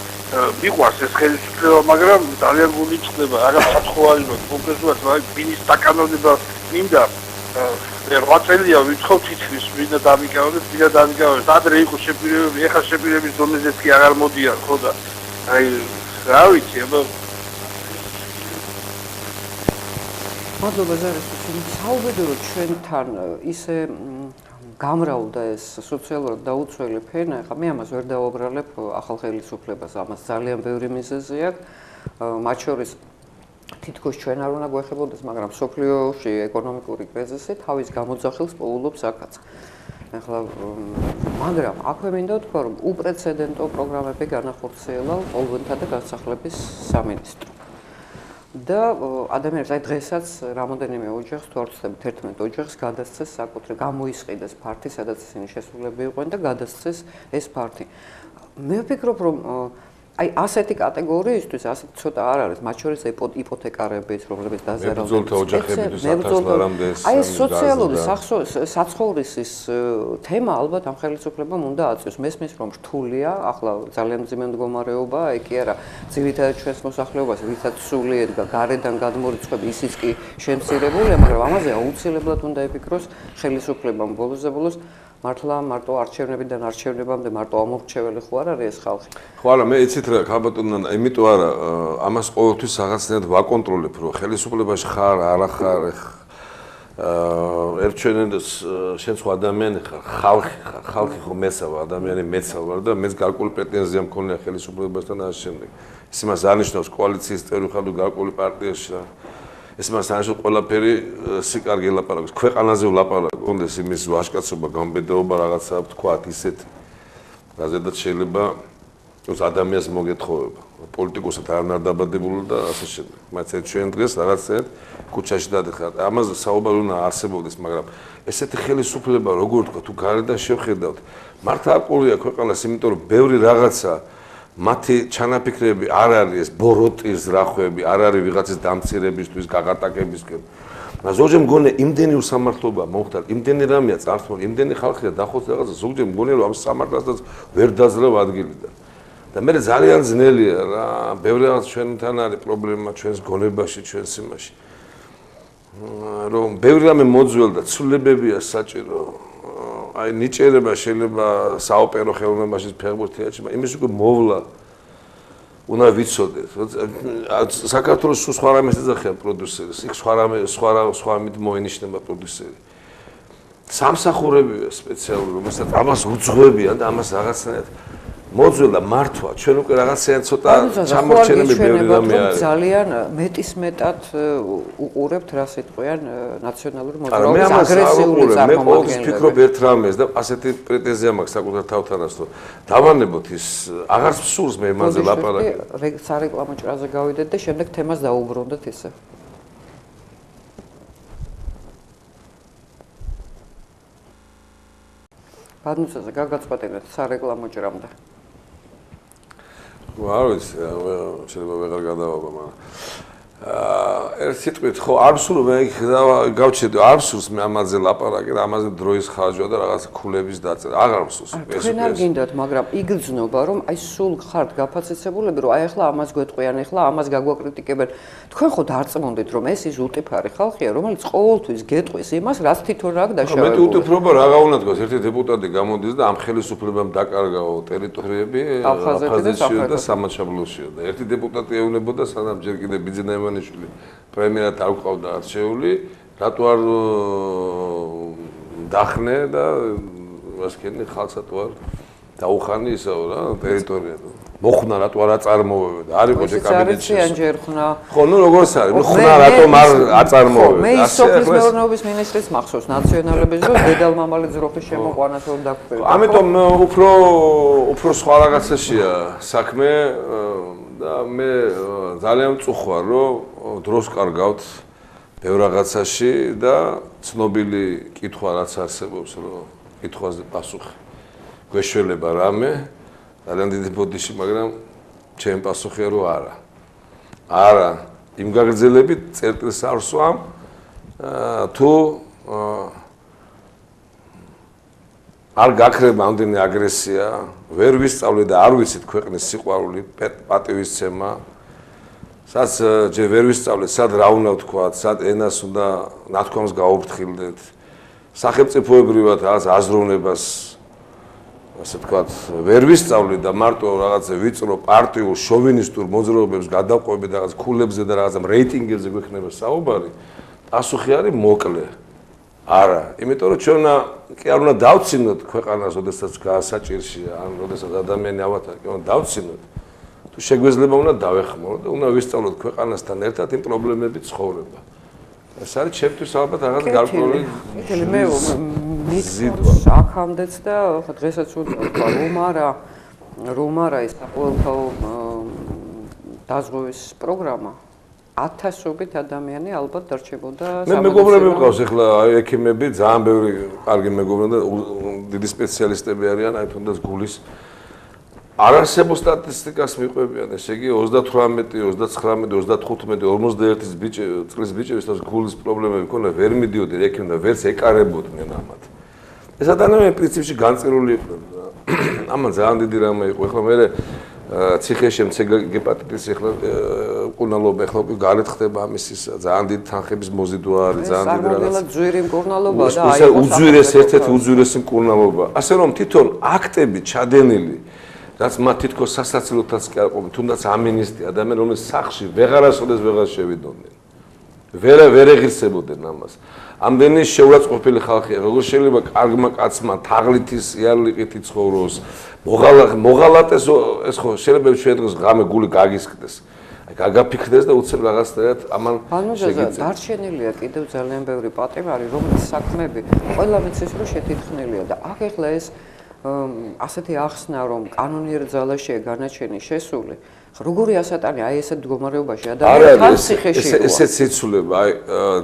მიყვარს ეს ხელისუფლება, მაგრამ ძალიან გული წყდება, რაღაც სათხოვარი რომ კონკრეტულად აი ბინის დაკანონება მინდა 8 წელია ვითხოვ თითქმის მინდა დამიკავოს, ადრე იყო შეპირებები, ეხლა შეპირების დონეზეც კი აღარ მოდიან, ხო და აი რა ვიცი, აბა მადლობა ზარეს, საუბედურო ჩვენთან ისე გამრავლდა ეს სოციალურად დაუცველი ფენა, ხა მე ამას ვერ დავაბრალებ ახალ ხელისუფლებას, ამას ძალიან ბევრი მიზეზი აქვს, მათ შორის თითქოს ჩვენ არ უნდა გვეხებოდეს, მაგრამ სოფლიოში ეკონომიკური კრიზისი თავის გამოძახილს პოულობს აქაც. ახლა მაგრამ აქვე მინდა ვთქვა, რომ უპრეცედენტო პროგრამები განახორციელა პოლონთა და განსახლების სამინისტრო. და ადამიანებს აი დღესაც რამოდენიმე ოჯახს თუ არ ვცდებით 11 ოჯახს გადასცეს საკუთრე გამოისყიდეს ფართი, სადაც ისინი შესულები იყვნენ და გადასცეს ეს ფართი. მე ვფიქრობ, რომ აი ასეთი კატეგორიისთვის ასეთი ცოტა არ არის, მათ შორის იპოთეკარების, რომლებიც დაზარალდნენ. მებრძოლთა ოჯახებისთვის 1000 ლარამდე ეს აი ეს სოციალური საცხოვრისის თემა ალბათ ამ ხელისუფლებამ უნდა აწვიოს. მესმის რომ რთულია, ახლა ძალიან მძიმე მდგომარეობაა, ეგ კი არა, ძირითადად ჩვენს მოსახლეობას, ვისაც სული ედგა გარედან გადმორიცხები, ისიც კი შემცირებულია, მაგრამ ამაზე აუცილებლად უნდა იფიქროს ხელისუფლებამ ბოლოს და ბოლოს. მართლა მარტო არჩევნებიდან არჩევნებამდე მარტო ამორჩეველი ხო არ არის ეს ხალხი? ხო არა, მე იცით რა, ხაბატონო, იმიტომ არა, ამას ყოველთვის რაღაცნაირად ვაკონტროლებ, რომ ხელისუფლებაში ხარ, არა ხარ, ერჩვენებს შენ სხვა ადამიანი ხარ, ხალხი ხო მეცა ვარ, ადამიანი მეცა ვარ და მეც გარკვეული პრეტენზია მქონია ხელისუფლებასთან და ამ შემდეგ. ეს იმას არნიშნავს კოალიციის წევრი ხარ თუ გარკვეული პარტიაში რა. ეს მას არნიშნავს ყველაფერი სიკარგე ლაპარაკობს. ქვეყანაზე ვლაპარაკობ, კონდეს იმის ვაჟკაცობა, გამბედაობა რაღაცა ვთქვათ ისეთ. რაზედაც შეიძლება ਉਸ ადამიანს მოგეთხოვება. პოლიტიკოსად არ ნარდაბადებულა და ასე შემდეგ. მათ ჩვენ დღეს რაღაცეთ ქუჩაში დადიხართ. ამაზე საუბარი უნდა არსებობდეს, მაგრამ ესეთი ხელისუფლება როგორ თქვა თუ გარედან შევხედავთ, მართლა არ ყოლია ქვეყანას, იმიტომ რომ ბევრი რაღაცა მათი ჩანაფიქრები არ არის ბოროტის ზრახვები, არ არის ვიღაცის დამცირებისთვის, გაღატაკებისკენ. ზოგჯერ მგონია იმდენი უსამართლობა მომხდარ, იმდენი რამეა წარსული, იმდენი ხალხია დახოცი რაღაცა, ზოგჯერ მგონია რომ ამ სამართლასაც ვერ დაძლევ ადგილიდან. და მე ძალიან ძნელია რა, ბევრი რაღაც ჩვენთან არის პრობლემა ჩვენს გონებაში, ჩვენს იმაში. რომ ბევრი რამე მოძველ და ცვლილებებია საჭირო. აი ნიჭერება შეიძლება საოპერო ხელოვნებაში ფეხბურთიაში, იმის უკვე მოვლა უნდა ვიცოდეთ. საქართველოს სხვა რამეს ეძახიან პროდიუსერს, იქ სხვა ამით მოენიშნება პროდიუსერი. სამსახურებია სპეციალური, რომელსაც ამას უძღვებიან და ამას რაღაცნაირად მოძველა მართვა, ჩვენ უკვე რაღაცა ცოტა ჩამორჩენილი ბევრი რამე არის. ძალიან მეტისმეტად უყურებთ რა სიტყვიან ნაციონალური მოძრაობის აგრესიული წარმომადგენლები. მე ყოველთვის ვფიქრობ ერთ რამეს და ასეთი პრეტენზია მაქვს საკუთარ თავთანაც, რომ დავანებოთ ის აღარ სურს მე იმაზე ლაპარაკი. სარეკლამო ჭრაზე გავიდეთ და შემდეგ თემას დაუბრუნდეთ ისე. ბადნუცაზე გაგაწყვეტინეთ სარეკლამო ჭრამდე. არ ვიცი, შეიძლება ვეღარ გადავაბა, მაგრამ ერთ სიტყვით ხო არ ვსურვ მე გავჩერდი, არ ვსურს მე ამაზე ლაპარაკი და ამაზე დროის ხარჯვა და რაღაც ქულების დაწერა. აღარ ვსურს. თქვენ არ გინდათ, მაგრამ იგრძნობა რომ აი სულ ხართ გაფაცეცებულები, რომ აი ახლა ამას გვეტყვიან, ახლა ამას გაგვაკრიტიკებენ. თქვენ ხო დარწმუნდით, რომ ეს ის უტიფარი ხალხია, რომელიც ყოველთვის გეტყვის იმას, რაც თვითონ რა აქვს დაშავებული. მეტი უტიფრობა რა გაუნა თქვა, ერთი დეპუტატი გამოდის და ამ ხელისუფლებამ დაკარგაო ტერიტორიები აფხაზეთში და სამაჩაბლოშია და ერთი დეპუტატი ეუნებოდა სანამ ჯერ კიდე ბიძინა ივანიშვილი პრემიერად არ ყავდა არჩეული, რატო არ დახნე და მასკენი ხალხსა თუ არ დაუხანი ისაო რა ტერიტორია. მოხნა რატო არ აწარმოებდა? არ იყო შე კაბინეტში. ანჯერ ხნა. ხო, ნუ როგორ არის? ნუ ხნა რატომ არ აწარმოებდა? მე სოფლის მეურნეობის მინისტრის მახსოვს ნაციონალების დროს დედალ-მამალი ძროხის შემოყვანას რომ დაგვწერდა. ამიტომ უფრო სხვა რაღაცაშია საქმე და მე ძალიან მწუხვარ რომ დროს კარგავთ ბევრ რაღაცაში და ცნობილი კითხვა რაც არსებობს რომ კითხვაზე პასუხი გვეშველება რამე ძალიან დიდი ბოდიში, მაგრამ ჩემი პასუხია რომ არა. არა, იმ გაგრძელებით წერტილს არ სვამ თუ არ გაქრება ამდენი აგრესია, ვერ ვისწავლე და არ ვიცით ქვეყნის სიყვარული, პატივისცემა, სადაც ჯერ ვერ ვისწავლეთ, სად რა უნდა ვთქვათ, სად ენას უნდა ნათქვამს გაუფრთხილდეთ. სახელმწიფოებრივად რაღაც აზროვნებას ასე ვთქვათ, ვერ ვისწავლე და მარტო რაღაცა ვიწრო პარტიულ შოვინისტურ მოძრაობებს გადავყვები და რაღაც ქულებზე და რაღაც რეიტინგებზე გვექნება საუბარი, პასუხი არის მოკლე. არა, იმიტომ რომ ჩვენ კი არ უნდა დავცინოთ ქვეყანას, ოდესაც გაასაჭირშია, ან ოდესაც ადამიანი ავატაკი, უნდა დავცინოთ. თუ შეგვეძლება უნდა დავეხმაროთ და უნდა ვისწავლოთ ქვეყანასთან ერთად იმ პრობლემებით ცხოვრება. ეს არის ჩემთვის ალბათ რაღაც გარკვეული მე მითხრობს აქამდეც და დღესაც ვთქვა რომ არა ის ყოველთვიო დაზღვევის პროგრამა 1000-ობით ადამიანი ალბათ დარჩებოდა მე მეგობრები მყავს ახლა ექიმები ძალიან ბევრი კარგი მეგობრები და დიდი სპეციალისტები არიან აი თუნდაც გულის არ არსებობს სტატისტიკას მიყვებიან ესე იგი 38 39 45 41 წლის ბიჭებს თავს გულის პრობლემები ქონდა ვერ მიდიოდნენ ექიმ და ვერც ეკარებოდნენ ამათ ეს ადამიანები პრინციპში განწირული იყვნენ ამან ძალიან დიდი რამე იყო ახლა მე ციხეში გეპატიტისი ახლა მკურნალობა ახლა უკვე გარეთ ხდება ამის ძალიან დიდი თანხების მოზიდვა არის ძალიან დიდი რაღაც ძვირი მკურნალობა და აი ერთ-ერთი უძვირესი მკურნალობა ასე რომ თვითონ აქტები ჩადენილი რაც მათ თითქოს სასაცილოთაც კი არ ყოფილ თუნდაც ამინისტი ადამიანი რომელიც სახლში ვეღარასოდეს ვეღარ შევიდოდნენ ვერ ეღირსებოდნენ ამას ამდენი შეურაცხყოფილი ხალხია როგორ შეიძლება კარგმა კაცმა თაღლითის იარლიყით იცხოვროს მოღალატეს ეს ხო შეიძლება ჩვენ დღეს ღამე გული გაგისკდეს აი გაგაფიქრდეს და უცებ რაღაცნაირად ამან შეგიძლია დარჩენილია კიდევ ძალიან ბევრი პატიმარი რომელიც საქმეები ყველა მიცის რომ შეთითხნილია და აქ ეხლა ეს ასეთი ახსნა რომ კანონიერ ძალაშია განაჩენი შესული როგორი ასატანი აი ესეთ მდგომარეობაში ადამიანი თან ციხეში ესეც იცულება აი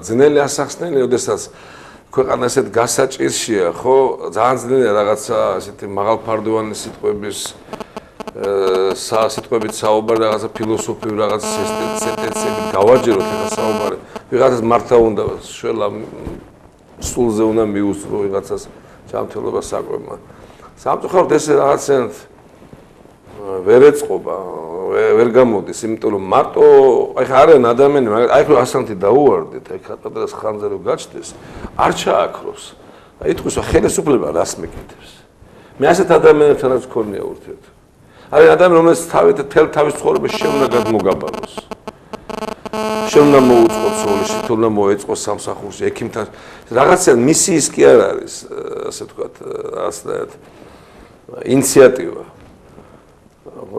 ძნელი ასახსნელი ოდესაც ქვეყანა ესეთ გასაჭირშია ხო ძალიან ძნელია რაღაცა ესეთი მაღალფარდოვანი სიტყვების სიტყვებით საუბარი რაღაცა ფილოსოფიური რაღაცა სენტენციებით გავაჯეროთ ახლა საუბარი ვიღაცას მართლა უნდა შველა სულზე უნდა მიუსწრო ვიღაცას ჯანმრთელობა საკვებმა სამწუხაროდ ეს რაღაცნაირად ვერ ეწყობა ვერ გამოდის იმიტომ რომ მარტო აი ხა არიან ადამიანები მაგრამ აი ხო ასანთი დაუვარდეთ აი ხატადას ხანზე რომ გაჩნდეს არ ჩააქროს აი იტყვის რომ ხელისუფლება რას მეკეთებს მე ასეთ ადამიანებთანაც ვქონია ურთიერთობა არის ადამიანი რომელიც თავის ცხოვრებას შეუნდა გადმოგაბაროს შეუნდა მოუწყოს სოლში თუნდა მოეწყოს სამსახურში ექიმთან რაღაცა მისიის კი არ არის ასე ვთქვათ ასეთ ინიციატივა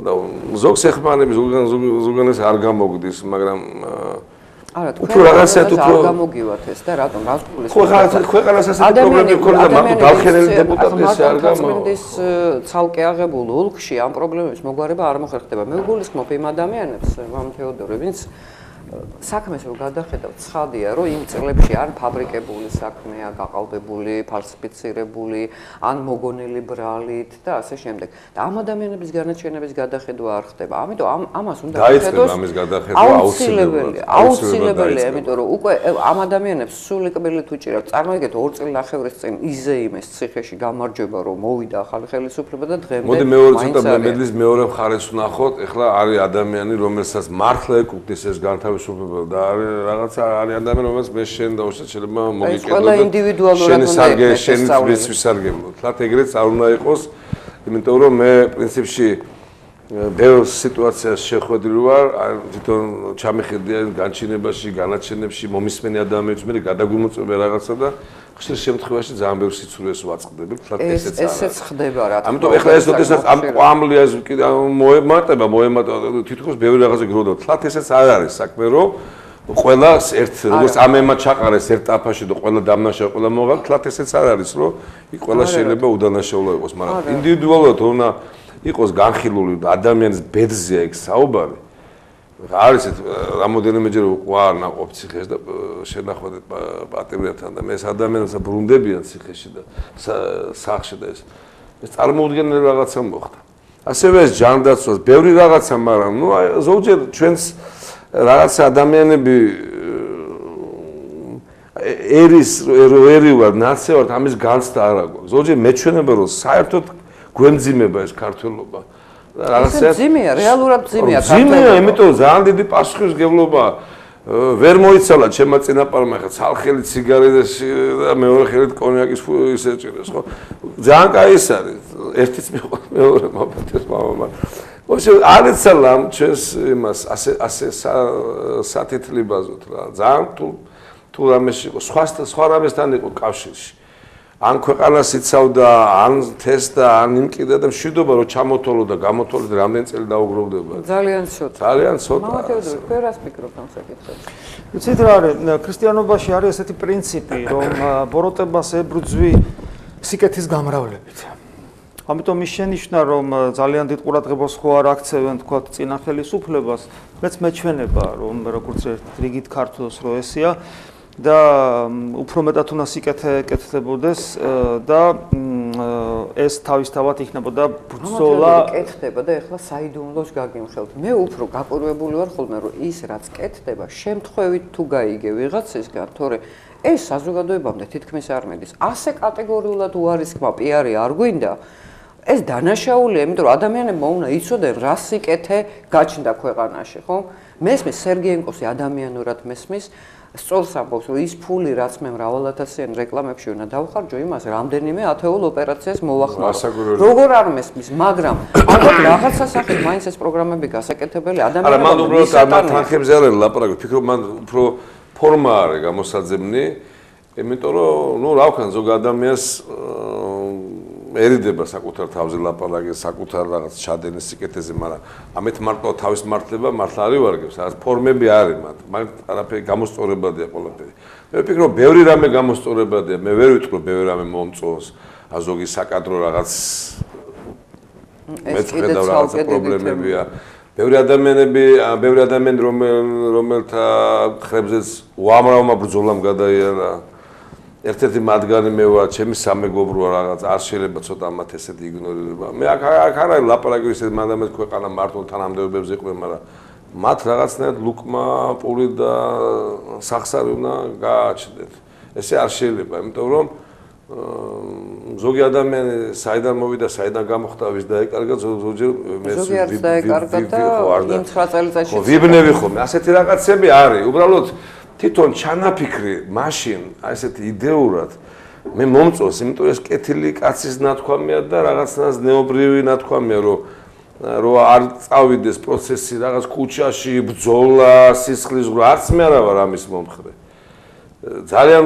და ზოგს ეხმარების ზოგანეს არ გამოგდის მაგრამ არა უფრო რაღაცა თუ არ გამოგივათ ეს და რატომ გასწulis ქვეყანას ასეთი პრობლემები ქონდა მარტო დავხენელი დეპუტატები არ გამოგდის ცალკე აღებულ ოლქში ამ პრობლემების მოგვარება არ მოხერხდება მე გულისხმობ იმ ადამიანებს მამ თეოდორე ვინც საქმეს რო გადახედავთ ცხადია რომ იმ წლებში ან ფაბრიკებული საქმეა გაყალბებული ფალსიფიცირებული ან მოგონილი ბრალით და ასე შემდეგ და ამ ადამიანების განაჩენების გადახედვა არ ხდება ამიტომ ამას უნდა დაიწყება ამის გადახედვა აუცილებელია იმიტომ რომ უკვე ამ ადამიანებს სული კბილით უჭირავთ წარმოიდგინეთ 2 წელნახევრის წინ იზეიმეს ციხეში გამარჯვება რომ მოვიდა ახალი ხელისუფლება და დღემდე მოდი მეორე ცოტა მედლის მეორე მხარეს ვნახოთ ეხლა არის ადამიანი რომელსაც მართლა ეკუთვნის ეს განთავისუფლება და რაღაცა არის ადამიანი რომელიც მე შენ და უშენ შეიძლება მოგიკეთო ყველა ინდივიდუალურად უნდა იყოს შენი ვისარგებლოთ. თათ ეგრეც არ უნდა იყოს, იმიტომ რომ მე პრინციპში ბევრ სიტუაციას შეხვედრილი ვარ, თვითონ ჩამიხედია განჩინებაში, განაჩენებში მომისმენი ადამიანებს მე გადაგვიმოწმება რაღაცა და ხშირ შემთხვევაში ძალიან ბევრ სიცრუეს ვაწყდები, თლად ესეც ხდება რა თქმა უნდა. ამიტომ ეხლა ეს როდესაც ამ ყვამლიას კიდე მოემატება, თითქოს ბევრი რაღაცა გროვდება. თლად ესეც არ არის საქმე, რომ ყველას ერთ როგორც ამემა ჩაყარეს ერთ აფაში და ყველა დამნაშავე, ყველა მოღალ, თლად ესეც არ არის, რომ იქ ყველა შეიძლება უდანაშაულო იყოს, მაგრამ ინდივიდუალურად უნდა იყოს განხილული და ადამიანის ბედზეა იქ საუბარი. არის რამოდენიმეჯერ ვარ ნაყოფ ციხეს და შენახვად პატრიოტთან და მე ეს ადამიანს ბრუნდებიან ციხეში და სახლში და ეს წარმოუდგენელი რაღაცა მოხდა. ასევე ეს ჯანდაცვას ბევრი რაღაცა, მაგრამ ნუ ზოგჯერ ჩვენს რაღაც ადამიანები ერი ვარ, ნაცე ვარ, ამის განცდა არ აქვს. ზოგჯერ მეჩვენება რომ საერთოდ გვემძიმება ეს ქართველობა. რაღაცა ძიმეა, რეალურად ძიმეა ქართველობა. ძიმეა, იმიტომ ძალიან დიდი პასუხისმგებლობა ვერ მოიცალა ჩემმა წინაპარმა, ხა ცალხელი ციგარეტი და მეორე ხელით კონიაკის ისე ჭირეს, ხო? ძალიან კაი ის არის. ერთიც მიყვა, მეორე მაბათეს მამა. უშო არიცალა ჩვენს იმას ასე სათითლებაზოთ რა. ძალიან თუ რამეში იყო, სხვა რამესთან იყო კავშირში. ან ქვეყანას იცავდა, ან თესდა, ან იმკიდა და მშვიდობა რომ ჩამოთოლო და გამოთოლო და რამდენი წელი დაუგროვდება. ძალიან ცოტა. ძალიან ცოტა. მამა თეოდორე, თქვენ რას ფიქრობთ ამ საკითხებზე? ვიცით რა არის, ქრისტიანობაში არის ესეთი პრინციპი, რომ ბოროტებას ებრძვი სიკეთის გამრავლებით. ამიტომ ის შენიშნა, რომ ძალიან დიდ ყურადღებას ხო არ აქცევენ თქვა წინა ხელისუფლებას, მეც მეჩვენება, რომ როგორც რიგით ქართულს რო ესია და უფრო მეტად უნდა სიკეთე კეთდებოდეს და ეს თავისთავად იქნებოდა ბრძოლა კეთდება და ეხლა საიდუმლოს გაგიმხელთ. მე უფრო გაყურებული ვარ ხოლმე რომ ის რაც კეთდება, შემთხვევით თუ გაიგე ვიღაცისგან, თორე ეს საზოგადოებამდე თითქმის არ მედის. ასე კატეგორიულად უარისკმა პიარი არ გვინდა. ეს დანაშაულია, იმიტომ რომ ადამიანებმა უნდა იცოდნენ რა სიკეთე გაჩნდა ქვეყანაში, ხო? მესმის სერგეენკოსი ადამიანურად მესმის სწორს ამბობს, რომ ის ფული, რაც მე მრავალათასიან რეკლამებში უნდა დავხარჯო, იმას რამდენიმე ათეულ ოპერაციას მოვახმარო. როგორ არ მესმის, მაგრამ ალბათ რაღაცა სახით მაინც ეს პროგრამები გასაკეთებელი ადამიანებმა. არა, მან უბრალოდ ამ თანხებზე არ ლაპარაკობ, ფიქრობ მან უფრო ფორმა არის გამოსაძებნი, იმიტომ რომ ნუ რა ვქან ზოგ ადამიანს ერიდება საკუთარ თავზე ლაპარაკი, საკუთარ რაღაც ჩადენის სიკეთეზე, მაგრამ ამეთ მარტო თავის მართლება მართლა არ ივარგებს, რაღაც ფორმები არის მათ, მაგრამ არაფერი გამოსწორებადია ყველაფერი. მე ვფიქრობ, ბევრი რამე გამოსწორებადია, მე ვერ ვიტყვი ბევრი რამე მომწონს, ზოგი საკადრო რაღაც მეწხედავ რაღაც პრობლემებია. ბევრი ადამიანი რომელთა ხრებზეც უამრავმა ბრძოლამ გადაიარა. ერთ-ერთი მათგანი მე ვარ, ჩემი სამეგობრო რაღაც არ შეიძლება ცოტა მათ ესეთი იგნორირება. მე აქ არ არის ლაპარაკი ისე მანდამეთ ქვეყანა მართულ თანამდებობებზე იყვნენ, მაგრამ მათ რაღაცნაირად ლუკმა, პური და სახსარი უნდა გააჩნდეთ. ესე არ შეიძლება, იმიტომ რომ ზოგი ადამიანი საიდან მოვიდა, საიდან გამოხდა, ვის დაეკარგა, ზოგჯერ მე ზოგი არ დაეკარგა და იმ 9 წელიწადში ვიბნევი ხოლმე. ასეთი რაღაცები არის. უბრალოდ თვითონ ჩანაფიქრი მაშინ, აი ესეთი იდეურად მე მომწონს, იმიტომ ეს კეთილი კაცის ნათქვამია და რაღაცნაირად ნეობრივი ნათქვამია, რომ არ წავიდეს პროცესი რაღაც ქუჩაში, ბრძოლა, სისხლისღვრა, არც მე არა ვარ ამის მომხრე. ძალიან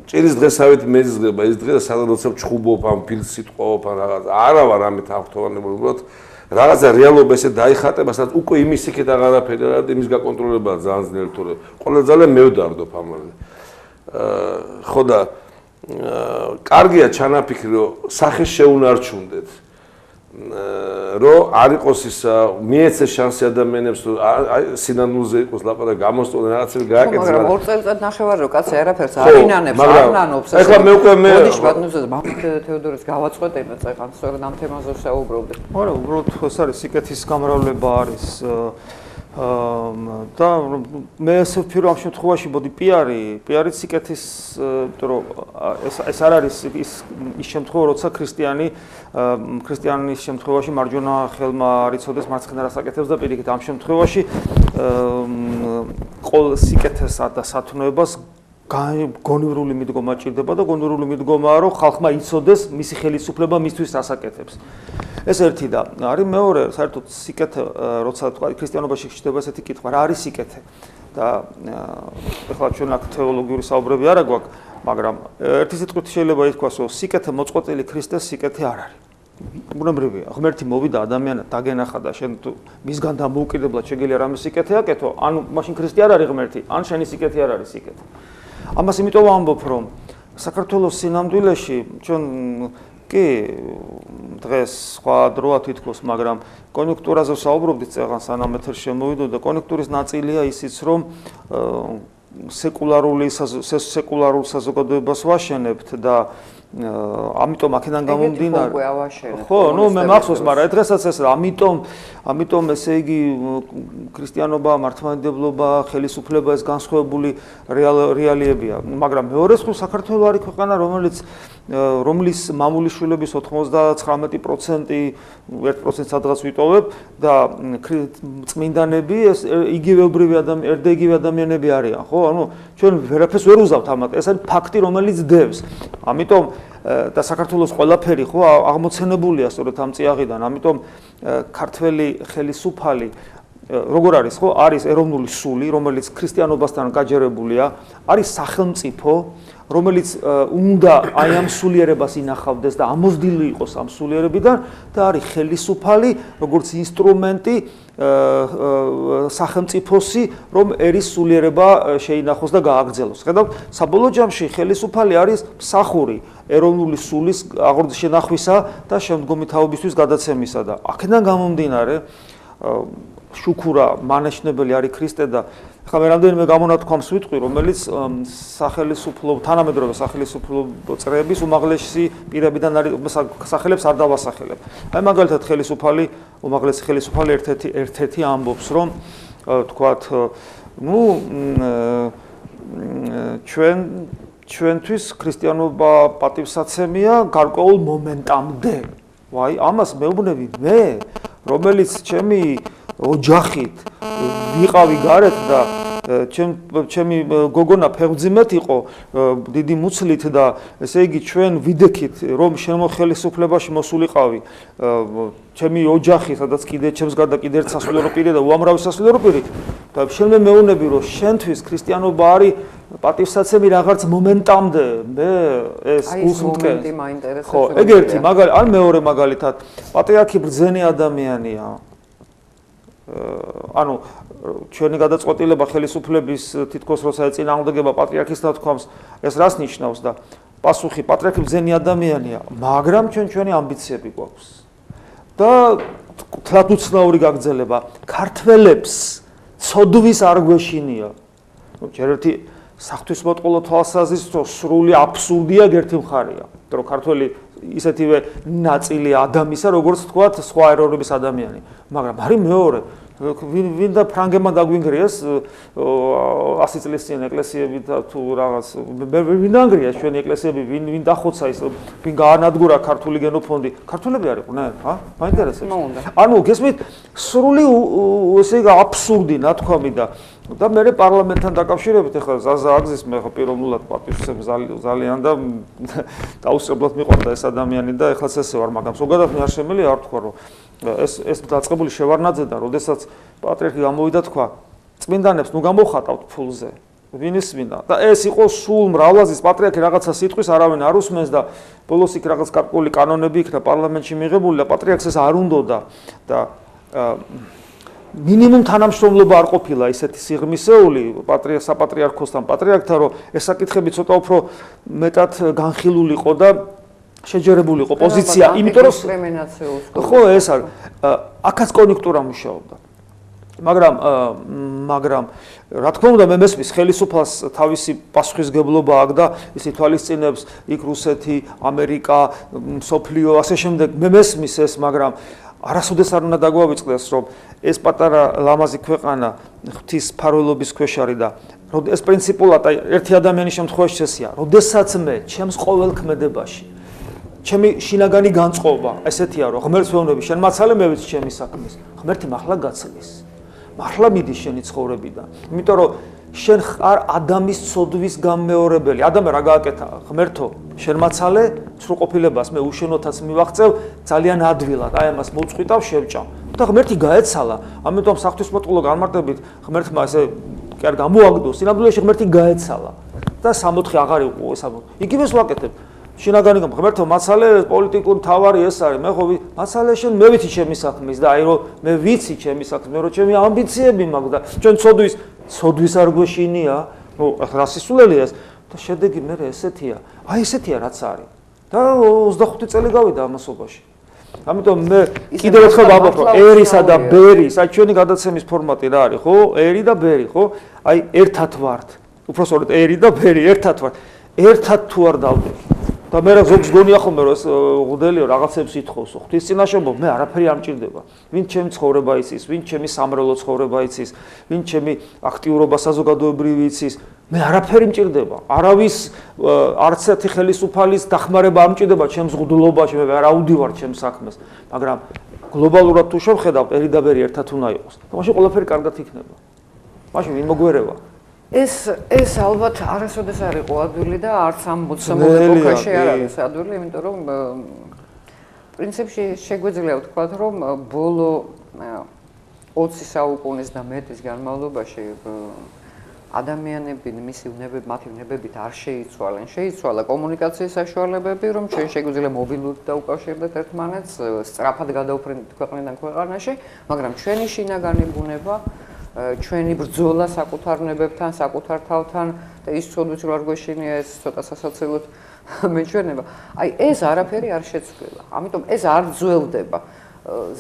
ჭირის დღესავით მეზღება ის დღე და სადაც ჩხუბობ ამ ფილს სიტყვაობ ან რაღაც არა ვარ ამით აღთოვანებული, უბრალოდ რაღაცა რეალობა ესე დაიხატება, სადაც უკვე იმის იქით აღარაფერი არა და იმის გაკონტროლებაა ძალიან ძნელი, თორე ყველა ძალიან მევდარდობ ამაზე. ხო და კარგია ჩანაფიქრი, რომ სახე შეუნარჩუნდეთ. რომ არ იყოს ისა მიეცეს შანსი ადამიანებს რომ სინანულზე იყოს ლაპარაკი გამოსწორდნენ რაღაცები გააკეთეს მაგრამ 2 წელიწად ნახევარი რომ კაცი არაფერს არ ინანებს არ ნანობს ეხლა მე უკვე მე ბოდიში ბატონზე მამა თეოდორეს გავაწყვეტე მე წეგან სწორედ ამ თემაზე ვსაუბრობდი არა უბრალოდ ეს არის სიკეთის გამრავლება არის და მე ესე ვფიქრობ ამ შემთხვევაში ბოდი პიარი სიკეთის იმიტომ რომ ეს არ არის ის შემთხვევა როცა ქრისტიანის შემთხვევაში მარჯვენა ხელმა არ იცოდეს მარცხენა რას აკეთებს და პირიქით ამ შემთხვევაში სიკეთესა და სათნოებას გონივრული მიდგომა ჭირდება და გონივრული მიდგომაა, რომ ხალხმა იცოდეს მისი ხელისუფლება მისთვის ასაკეთებს. ეს ერთი და არის მეორე, საერთოდ სიკეთე, როცა თქვა ქრისტიანობაში ხდება ესეთი კითხვა, რა არის სიკეთე? და ეხლა ჩვენ აქ თეოლოგიური საუბრები არა გვაქვს, მაგრამ ერთი სიტყვით შეიძლება ითქვას, რომ სიკეთე მოწყვეტილი ქრისტეს სიკეთე არ არის. ბუნებრივია, ღმერთი მოვიდა ადამიანად დაგენახა და შენ მისგან დამოუკიდებლად შეგიძლია რამე სიკეთე აკეთო, ანუ მაშინ ქრისტე არ არის ღმერთი, ან შენი სიკეთე არ არის სიკეთე. ამას იმიტომ ვამბობ, რომ საქართველოს სინამდვილეში ჩვენ კი დღეს სხვა დროა თითქოს, მაგრამ კონიუნქტურაზე ვსაუბრობდით წეგან სანამ ეთერში შემოვიდოდა, კონიუნქტურის ნაწილია ისიც, რომ სეკულარულ საზოგადოებას ვაშენებთ და ამიტომ აქედან გამომდინარე ხო, ნუ მე მახსოვს, მაგრამ დღესაც ეს ამიტომ ესე იგი ქრისტიანობა, მართლმადიდებლობა, ხელისუფლება ეს განსხვავებული რეალიებია, მაგრამ მეორე მხრივ საქართველო არის ქვეყანა, რომლის მამული შვილების 99% 1% სადღაც ვიტოვებ და წმინდანები ეს იგივე ადამიანები არიან, ხო? ანუ ჩვენ ვერაფერს ვერ უზავთ ამათ, ეს არის ფაქტი, რომელიც დევს. ამიტომ და საქართველოს ყველაფერი ხო აღმოცენებულია სწორედ ამ წიაღიდან, ამიტომ ქართველი ხელისუფალი როგორ არის ხო? არის ეროვნული სული, რომელიც ქრისტიანობასთან გაჯერებულია, არის სახელმწიფო, რომელიც უნდა აი ამ სულიერებას ინახავდეს და ამოსდილი იყოს ამ სულიერებიდან და არის ხელისუფალი, როგორც ინსტრუმენტი სახელმწიფოსი, რომ ერის სულიერება შეინახოს და გააგრძელოს. ხედავთ, საბოლოო ჯამში ხელისუფალი არის მსახური ეროვნული სულის აღორძინახვისა და შემდგომი თაობისთვის გადაცემისა და აქედან გამომდინარე შუქურა მანიშნებელი არის ქრისტე და ხა მე რამდენიმე გამონათქვამს ვიტყვი, რომელიც თანამედროვე სახელისუფლო წრეების უმაღლესი პირებიდან არის სახელებს არ დავასახელებ. აი მაგალითად უმაღლესი ხელისუფალი ერთ-ერთი ამბობს, რომ თქვათ, ნუ ჩვენთვის ქრისტიანობა პატივსაცემია გარკვეულ მომენტამდე. ვაი, ამას მეუბნები მე, რომელიც ჩემი ოჯახით ვიყავი გარეთ და ჩემი გოგონა ფეხმძიმეთ იყო დიდი მუცლით და ესე იგი ჩვენ ვიდექით რომ ხელისუფლებაში მოსულიყავი ჩემი ოჯახი სადაც კიდე ჩემს გარდა კიდე ერთ სასულიერო პირი და უამრავი სასულიერო პირი და შენ მეუბნები რომ შენთვის ქრისტიანობა არის პატივსაცემი რაღაც მომენტამდე მე ეს გულს მტკენს ხო ეგ ერთი მაგალითად ან მეორე მაგალითად პატრიარქი ბრძენი ადამიანია ანუ ჩვენი გადაწყვეტილება ხელისუფლების თითქოს როცა ეწინააღმდეგება პატრიარქის თქმას ეს რას ნიშნავს და პასუხი პატრიარქი ბრძენი ადამიანია მაგრამ ჩვენი ამბიციები გვაქვს და თლათუცნაური გაგრძელება ქართველებს ცოდვის არ გვეშინია ჯერ ერთი საღვთისმოწყალო თვალსაზრისით სრული აბსურდია ერთი მხარეა რომ ქართველი ისეთივე ნაწილი ადამიანისა როგორც თქვათ სხვა ეროვნების ადამიანი მაგრამ არის მეორე ვინ და ფრანგებმა დაგვინგრიეს 100 წლის წინ ეკლესიები და თუ რაღაც ვინ დაანგრიეს ჩვენი ეკლესიები ვინ დახოცა ის ვინ გაანადგურა ქართული გენოფონდი ქართველები არიყვნენ მაინტერესებს ანუ გესმით სრული ესე იგი აბსურდი ნათქვამი და მე პარლამენტთან დაკავშირებით ახლა ზაზა აგზის მე ხო პიროვნულად პატივსცემ ძალიან და დაუსწრებლად მიყვარდა ეს ადამიანი და ეხლაც ესე ვარ მაგრამ ზოგადად მე არ შემიძლია არ თქვა რომ ეს დაწყებული შევარნაძე და როდესაც პატრიარქი გამოვიდა თქვა წმინდანებს ნუ გამოხატავთ ფულზე ვინ ისმინდა და ეს იყო სულ მრავლაზის პატრიარქი რაღაცა სიტყვის არავინ არ უსმენს და ბოლოს იქ რაღაც გარკვეული კანონები იქნა პარლამენტში მიღებული და პატრიარქს ეს არ უნდოდა და მინიმუმ თანამშრომლობა არ ყოფილა ისეთი სიღრმისეული საპატრიარქოსთან პატრიარქთან რომ ეს საკითხები ცოტა უფრო მეტად განხილულიყო და შეჯერებული იყო პოზიცია იმიტომ რომ ხო ეს არის აქაც კონიუნქტურა მუშაობდა მაგრამ რა თქმა უნდა მე მესმის ხელისუფალს თავისი პასუხისგებლობა აქვს და ისი თვალისწინებს იქ რუსეთი ამერიკა მსოფლიო ასე შემდეგ მე მესმის ეს მაგრამ არასოდეს არ უნდა დაგვავიწყდეს რომ ეს პატარა ლამაზი ქვეყანა ღვთის ფარველობის ქვეშ არის და ეს პრინციპულად აი ერთი ადამიანის შემთხვევაში ესეა როდესაც მე ჩემს ყოველ ქმედებაში ჩემი შინაგანი განწყობა ესეთია რომ ღმერთს ვეუბნები შენ მაცალე მე ვიცი ჩემი საქმეს ღმერთი მართლა გაცლის მართლა მიდის შენი ცხოვრებიდან იმიტომ რომ შენ ხარ ადამიანის ცოდვის გამეორებელი. ადამი რა გააკეთა? ღმერთო, შენ მაცალე სრულყოფილებას მე უშენოთაც მივაღწევ ძალიან ადვილად. აი ამას მოწყვიტავ, შევჭამ. და ღმერთი გაეცალა. ამიტომ საღვთისმოწყალო განმარტებით ღმერთმა ესე კი არ გამოაგდო, სინამდვილეში ღმერთი გაეცალა. და 64 აღარ იყო ეს ამბობ. იგივეს ვაკეთებ. შინაგანი ღმერთო, მაცალე პოლიტიკური თავარი ეს არის. მე ხო მაცალე შენ მე ვიცი ჩემი საქმის და აი რომ მე ვიცი ჩემი საქმის, მე რომ ჩემი ამბიციები მაქვს და ჩვენ ცოდვის არ გვეშინია, ნუ რა სისულელია ეს და შედეგი მე ესეთია. აი ესეთია რაც არის. და 25 წელი გავიდა ამასობაში. ამიტომ მე კიდევ ერთხელ ვამბობ, რომ ერისა და ბერის, აი ჩვენი გადაცემის ფორმატი რა არის, ხო? ერი და ბერი, ხო? აი ერთად ვართ. უпроსტოდ ერი და ბერი ერთად ვართ. ერთად თუ არ დავდე. და მე რა ზოგს გონია ხოლმე რომ ეს ღუდელიო რაღაცებს ითხოვს, ღვთის წინაშე ვამბობ, მე არაფერი არ მჭირდება. ვინ ჩემი ცხოვრება იცის, ვინ ჩემი სამრევლო ცხოვრება იცის, ვინ ჩემი აქტიურობა საზოგადოებრივი იცის, მე არაფერი მჭირდება. არავის არც ერთი ხელისუფალის დახმარება არ მჭირდება ჩემს ღუდულობაში, მე არ აუდივარ ჩემს საქმეს, მაგრამ გლობალურად თუ შევხედავთ, ერი და ბერი ერთად უნდა იყოს. და მაშინ ყველაფერი კარგად იქნება. მაშინ ვინ მოგვერევა? ეს ალბათ არასოდეს არ იყო ადვილი და არც ამ მოცემულ ეპოქაში არ არის ადვილი, იმიტომ რომ პრინციპში შეგვიძლია ვთქვათ, რომ ბოლო 20 საუკუნის და მეტის განმავლობაში ადამიანები მათი ვნებებით არ შეიცვალენ. შეიცვალა კომუნიკაციის საშუალებები, რომ ჩვენ შეგვიძლია მობილურად დაუკავშირდეთ ერთმანეთს, სწრაფად გადავფრინდით ქვეყნიდან ქვეყანაში, მაგრამ ჩვენი შინაგანი ბუნება ჩვენი ბრძოლა საკუთარ ნებებთან, საკუთარ თავთან და ის ცოდვით რომ არ გვეშინია ეს ცოტა სასაცილოდ მეჩვენება. აი ეს არაფერი არ შეცვლილა. ამიტომ ეს არ ძველდება.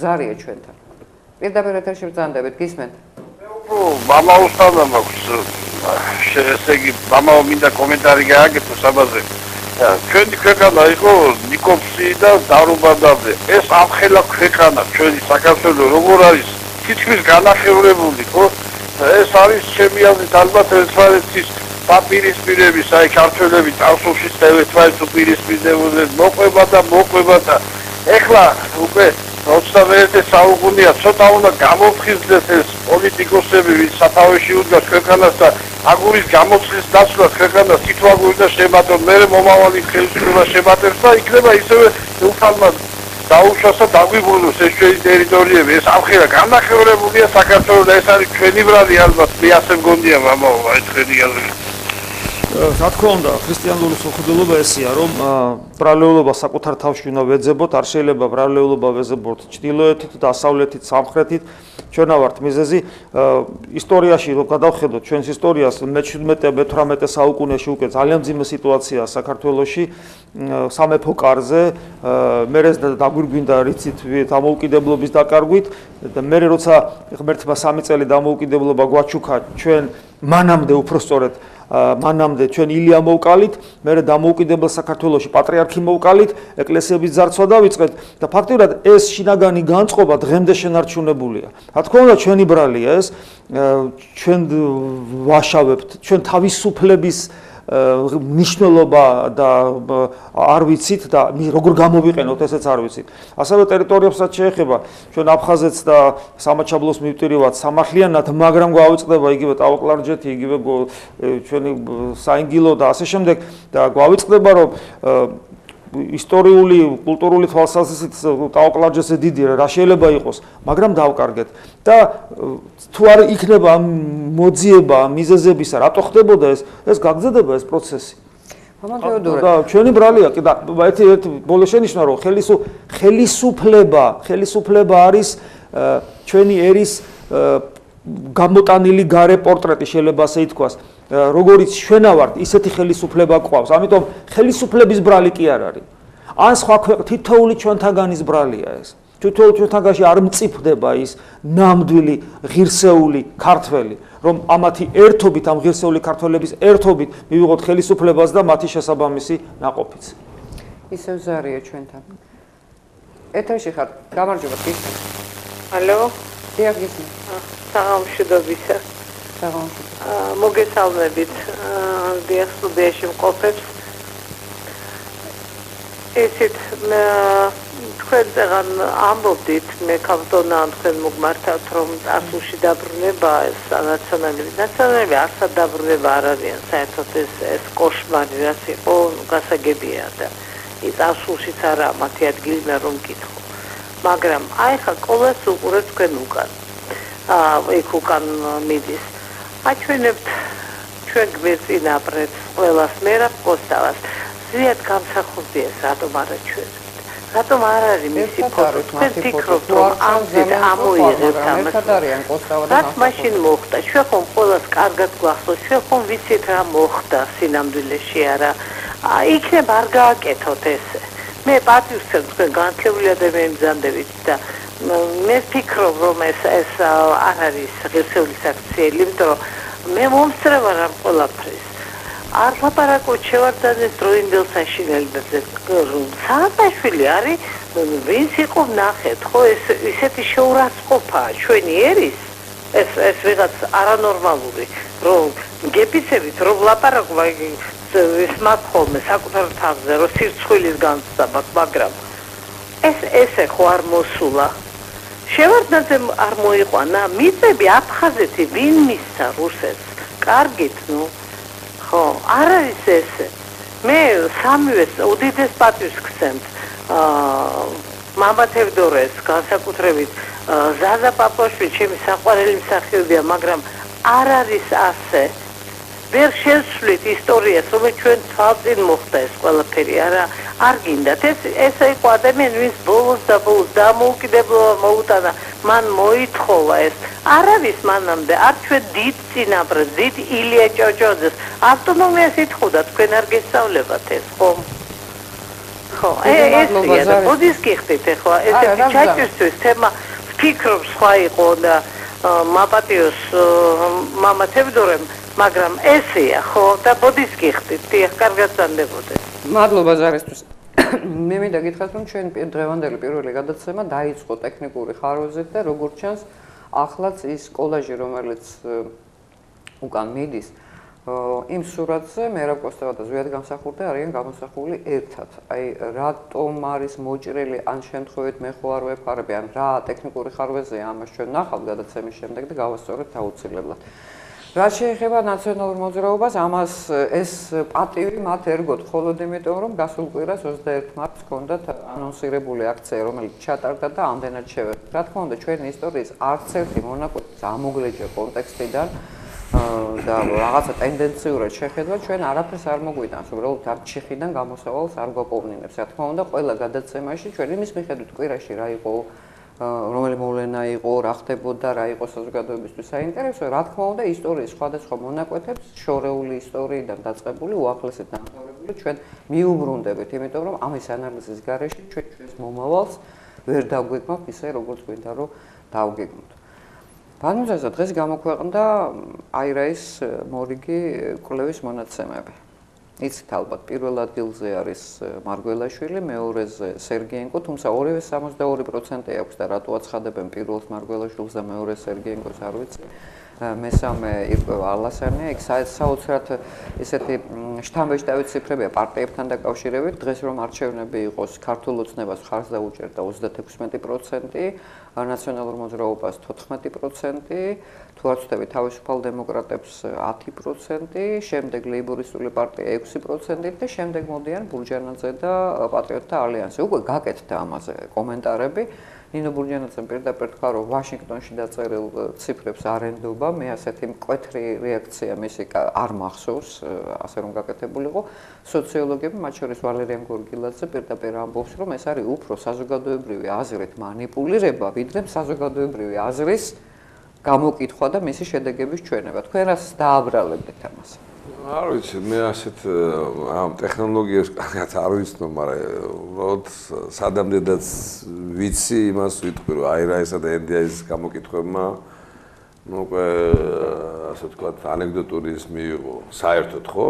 ზარია ჩვენთან. პირდაპირ ეთერში ბრძანდებით, გისმენთ? მე უფრო მამაოსთან მაქვს ესე იგი მამაო მინდა კომენტარი გააკეთოს ამაზე. ჩვენი ქვეყანა იყო ნიკოპსი და დარუბადავე. ეს ამხელა ქვეყანა ჩვენი საქართველო როგორ არის? თითქმის განახევრებული, ხო? ეს არის ჩემი აზრით ალბათ ერთმანეთის დაპირისპირების, აი ქართველები წარსულში ერთმანეთს უპირისპირდებოდნენ, მოყვება და ეხლა უკვე 21 საუკუნეა, ცოტა უნდა გამოფხიზლდეს ეს პოლიტიკოსები, ვინც სათავეში უდგას ქვეყანას და აგურის გამოცდის დაცვას ქვეყანას თითოაგური და შემატონ, მე მომავალი ხელისუფლება შემატებს და იქნება ისევე უფალმა დაუშვას და დაგვიბურდოს ეს ჩვენი ტერიტორიები, ეს ამხელა განახევრებულია საქართველოს და ეს არის ჩვენი ბრალი ალბათ, მე ასე მგონია მამაო, აი თქვენი აზრით. რა თქმა უნდა, ქრისტიანული სოხდელობა ესეა, რომ ბრალეულობა საკუთარ თავში უნდა ვეძებოთ, არ შეიძლება ბრალეულობა ვეძებოთ ჩრდილოეთით, დასავლეთით, სამხრეთით. ჩვენ ვართ მიზეზი ისტორიაში რომ გადავხედოთ ჩვენს ისტორიას მე-17-18 საუკუნეში უკვე ძალიან მძიმე სიტუაცია საქართველოში სამეფო კარზე, მერე დაგვირგვინდა რიცით დამოუკიდებლობის დაკარგვით და მერე როცა ღმერთმა 3 წელი დამოუკიდებლობა გვაჩუქა ჩვენ მანამდე უпроსტორად მანამდე ჩვენ ილია მოვკალით, მერე დამოუკიდებელ საქართველოში პატრიარქი მოვკალით, ეკლესიების ძარცვა დავიწყეთ და ფაქტობრივად ეს შინაგანი განწყობა დღემდე შენარჩუნებულია. რა თქმა უნდა ჩვენი ბრალია ეს, ჩვენ ვაშავებთ, ჩვენ თავისუფლების ნიშნულობა და არ ვიცით და როგორ გამოვიყენოთ ესეც არ ვიცით. ასევე ტერიტორიებსაც შეეხება ჩვენ აფხაზეთს და სამაჩაბლოს მივტირივად სამართლიანად, მაგრამ გვავიწყდება იგივე ტაოკლარჯეთი, იგივე ჩვენი საინგილო და ასე შემდეგ და გვავიწყდება რომ ისტორიული, კულტურული თვალსაზრისით ტაოკლარჯეთზე დიდი რა შეიძლება იყოს, მაგრამ დავკარგეთ და თუ არ იქნება მოძიება მიზეზებისა, რატო ხდებოდა ეს გაგრძელდება ეს პროცესი. მამა თეოდორე. და ჩვენი ბრალია კი და ერთი ბოლო შენიშნა რომ ხელისუფლება არის ჩვენი ერის გამოტანილი გარე პორტრეტი შეიძლება ასე ითქვას. როგორც ჩვენა ვართ, ისეთი ხელისუფლება გვყავს. ამიტომ ხელისუფლების ბრალი კი არ არის. ან სხვა თითოეული ჩვენთაგანის ბრალია ეს. თითოეული ჩვენთაგანში არ მწიფდება ის ნამდვილი ღირსეული ქართველი, რომ ამათი ერთობით, ამ ღირსეული ქართველების ერთობით მივიღოთ ხელისუფლებას და მათი შესაბამისი ნაყოფიც. ისევ ზარია ჩვენთან. ეთერში ხარ, გამარჯობა გისმენთ. ალო? დიახ გისმენთ. საღამოშიდობისა. მოგესალმებით დიახ სტუდიაში მყოფებს. ესეთ თქვენ წეგან ამბობდით, მე კავტონა თქვენ მოგმართავთ, რომ წარსულში დაბრუნება ეს ნაციონალები არსად დაბრუნება არ არიან, საერთოდ ეს კოშმარი რაც იყო, გასაგებია და ის წარსულშიც არა მათი ადგილი მე რომ მკითხო. მაგრამ აი ხა ყოლას უყურეთ თქვენ უკან. იქ უკან მიდის. აჩვენებთ ჩვენ გვეწინაბრეთ ყველას მერაბ კოსტავას. ზიად გამსახურდია ეს რატომ არ აჩვენებთ? რატომ არ არის მისი ფოტო? თქვენ ფიქრობთ რომ ამზედ ამოიღებთ ამას? რაც მაშინ მოხდა, ჩვენ ხომ ყველას კარგად გვახსოვს, ჩვენ ხომ ვიცით რა მოხდა სინამდვილეში არა. იქნებ არ გააკეთოთ ესე. მე პატივს თქვენ განათლებული ადამიანი მზადებით და მე ვფიქრობ რომ ეს არ არის ღირსეული საქციელი, იმიტომ რომ მე მომსწრება რა ყველაფრის. არ ლაპარაკობ შევარდანეს დროინდელ საშინელებებზე. სააკაშვილი არის ვინც იყო ნახეთ, ხო ეს ისეთი შეურაცხყოფაა ჩვენი ერის ეს ვიღაც არანორმალური რომ გეპიცებით რომ ლაპარაკობ ეს მათ ხოლმე საკუთარ თავზე რომ სირცხვილის განსაბակ, მაგრამ ესე ხო არ მოსულა. შევარდნაძე არ მოიყვანა, მიწები აფხაზეთი ვინ მისცა რუსეთს? კარგით, ნუ ხო, არ არის ესე. მე სამივეს უდიდეს პატივს გცემთ. მამა თევდორეს განსაკუთრებით ზაზა პაპაშვილი ჩემი საყვარელი მსახიობია, მაგრამ არ არის ასე. ვერ შესვლით ისტორიას, რომელიც ჩვენ თვალწინ მოხდა ეს ყველაფერი, არ გინდათ. ესე იყო ადამიანი, ვინც ბოლოს დამოუკიდებლობა მოუტანა, მან მოითხოვა ეს. არ არის მანამდე, არ ჩვენ დიდ წინაპრებს, დიდ ილია ჭავჭავაძეს ავტონომიას ითხოვდა, თქვენ არ გესწავლებათ ეს, ხო? ხო, ესია და ბოდის გიხდით ახლა, ესეთი ჩაჭირთვის თემა ვფიქრობ სხვა იყო და მაპატიოს მამა თევდორემ, მაგრამ ესეა ხო და ბოდის გიხდით, დიახ, კარგად ზანდებოდეს. მადლობა ზარისთვის. მე მინდა გითხრათ, რომ ჩვენ დღევანდელი პირველი გადაცემა დაიწყო ტექნიკური ხარვეზით და როგორც ჩანს, ახლაც ის კოლაჟი, რომელიც უკან მიდის, იმ სურათზე მერაბ კოსტავა და ზვიად გამსახურდა არიან გამოსახული ერთად. აი, რატომ არის მოჭრილი ან შემთხვევით მე ხო არ ვეფარები, ან რა ტექნიკური ხარვეზია, ამას ჩვენ ნახავთ გადაცემის შემდეგ და გავასწორებთ აუცილებლად. რაც შეეხება ნაციონალურ მოძრაობას, ამას ეს პატივი მათ ერგოთ მხოლოდ იმიტომ, რომ გასულ კვირას 21 მარტს ჰქონდათ ანონსირებული აქცია, რომელიც ჩატარდა და ამდენად შევერთ. რა თქმა უნდა, ჩვენი ისტორიის არც ერთი მონაკვეთი ამოგლეჯა კონტექსტიდან და რაღაცა ტენდენციურად შეხედვა ჩვენ არაფერს არ მოგვიტანს, უბრალოდ არ ჩიხიდან გამოსავალს არ გვაპოვნინებს. რა თქმა უნდა, ყველა გადაცემაში ჩვენ იმის მიხედვით კვირაში რა იყო რომელი მოვლენა იყო, რა ხდებოდა, რა იყო საზოგადოებისთვის საინტერესო, რა თქმა უნდა, ისტორიის სხვადასხვა მონაკვეთებს, შორეული ისტორიიდან დაწყებული, უახლესად დამთავრებული ჩვენ მიუბრუნდებით, იმიტომ რომ ამის ანალიზის გარეშე ჩვენ ჩვენს მომავალს ვერ დაგვეგმავთ ისე, როგორც გვინდა რომ დავგეგმოთ. ბანუზაზა დღეს გამოქვეყნდა აირაის მორიგი კვლევის მონაცემები. იცით ალბათ, პირველ ადგილზე არის მარგველაშვილი, მეორეზე სერგეენკო, თუმცა ორივე 62% აქვს და რატო აცხადებენ პირველს მარგველაშვილს და მეორეს სერგეენკოს არ ვიცი. მესამე ირკვევა ალასანია, იქ საოცრად ესეთი შთამბეჭდავი ციფრებია პარტიებთან დაკავშირებით. დღეს რომ არჩევნები იყოს, ქართულ ოცნებას მხარს დაუჭერდა 36%, ნაციონალურ მოძრაობას 14%, თუ არ ვცდები თავისუფალ დემოკრატებს 10%, შემდეგ ლეიბორისტული პარტია 6% და შემდეგ მოდიან ბურჯანაძე და პატრიოტთა ალიანსი. უკვე გაკეთდა ამაზე კომენტარები. ნინო ბურჯანაძემ პირდაპირ თქვა, რომ ვაშინგტონში დაწერილ ციფრებს არ ენდობა, მე ასეთი მკვეთრი რეაქცია მისი არ მახსოვს, ასე რომ გაკეთებულიყო. სოციოლოგები, მათ შორის ვალერიან გორგილაძე პირდაპირ ამბობს, რომ ეს არის უფრო საზოგადოებრივი აზრით манипуლირება, ვიდრე საზოგადოებრივი აზრის გამოკითხვა და მისი შედეგების ჩვენება. თქვენ რას დააბრალებდით ამას? არ ვიცი, მე ასეთ ამ ტექნოლოგიებს კარგად არ ვიცნობ, მაგრამ უბრალოდ სადამდედაც ვიცი იმას ვიტყვი, რომ აირაისა და NDI-ის გამოკითხვებმა უკვე ასე ვთქვათ, ანეკდოტური ის მიიღო. საერთოდ ხო,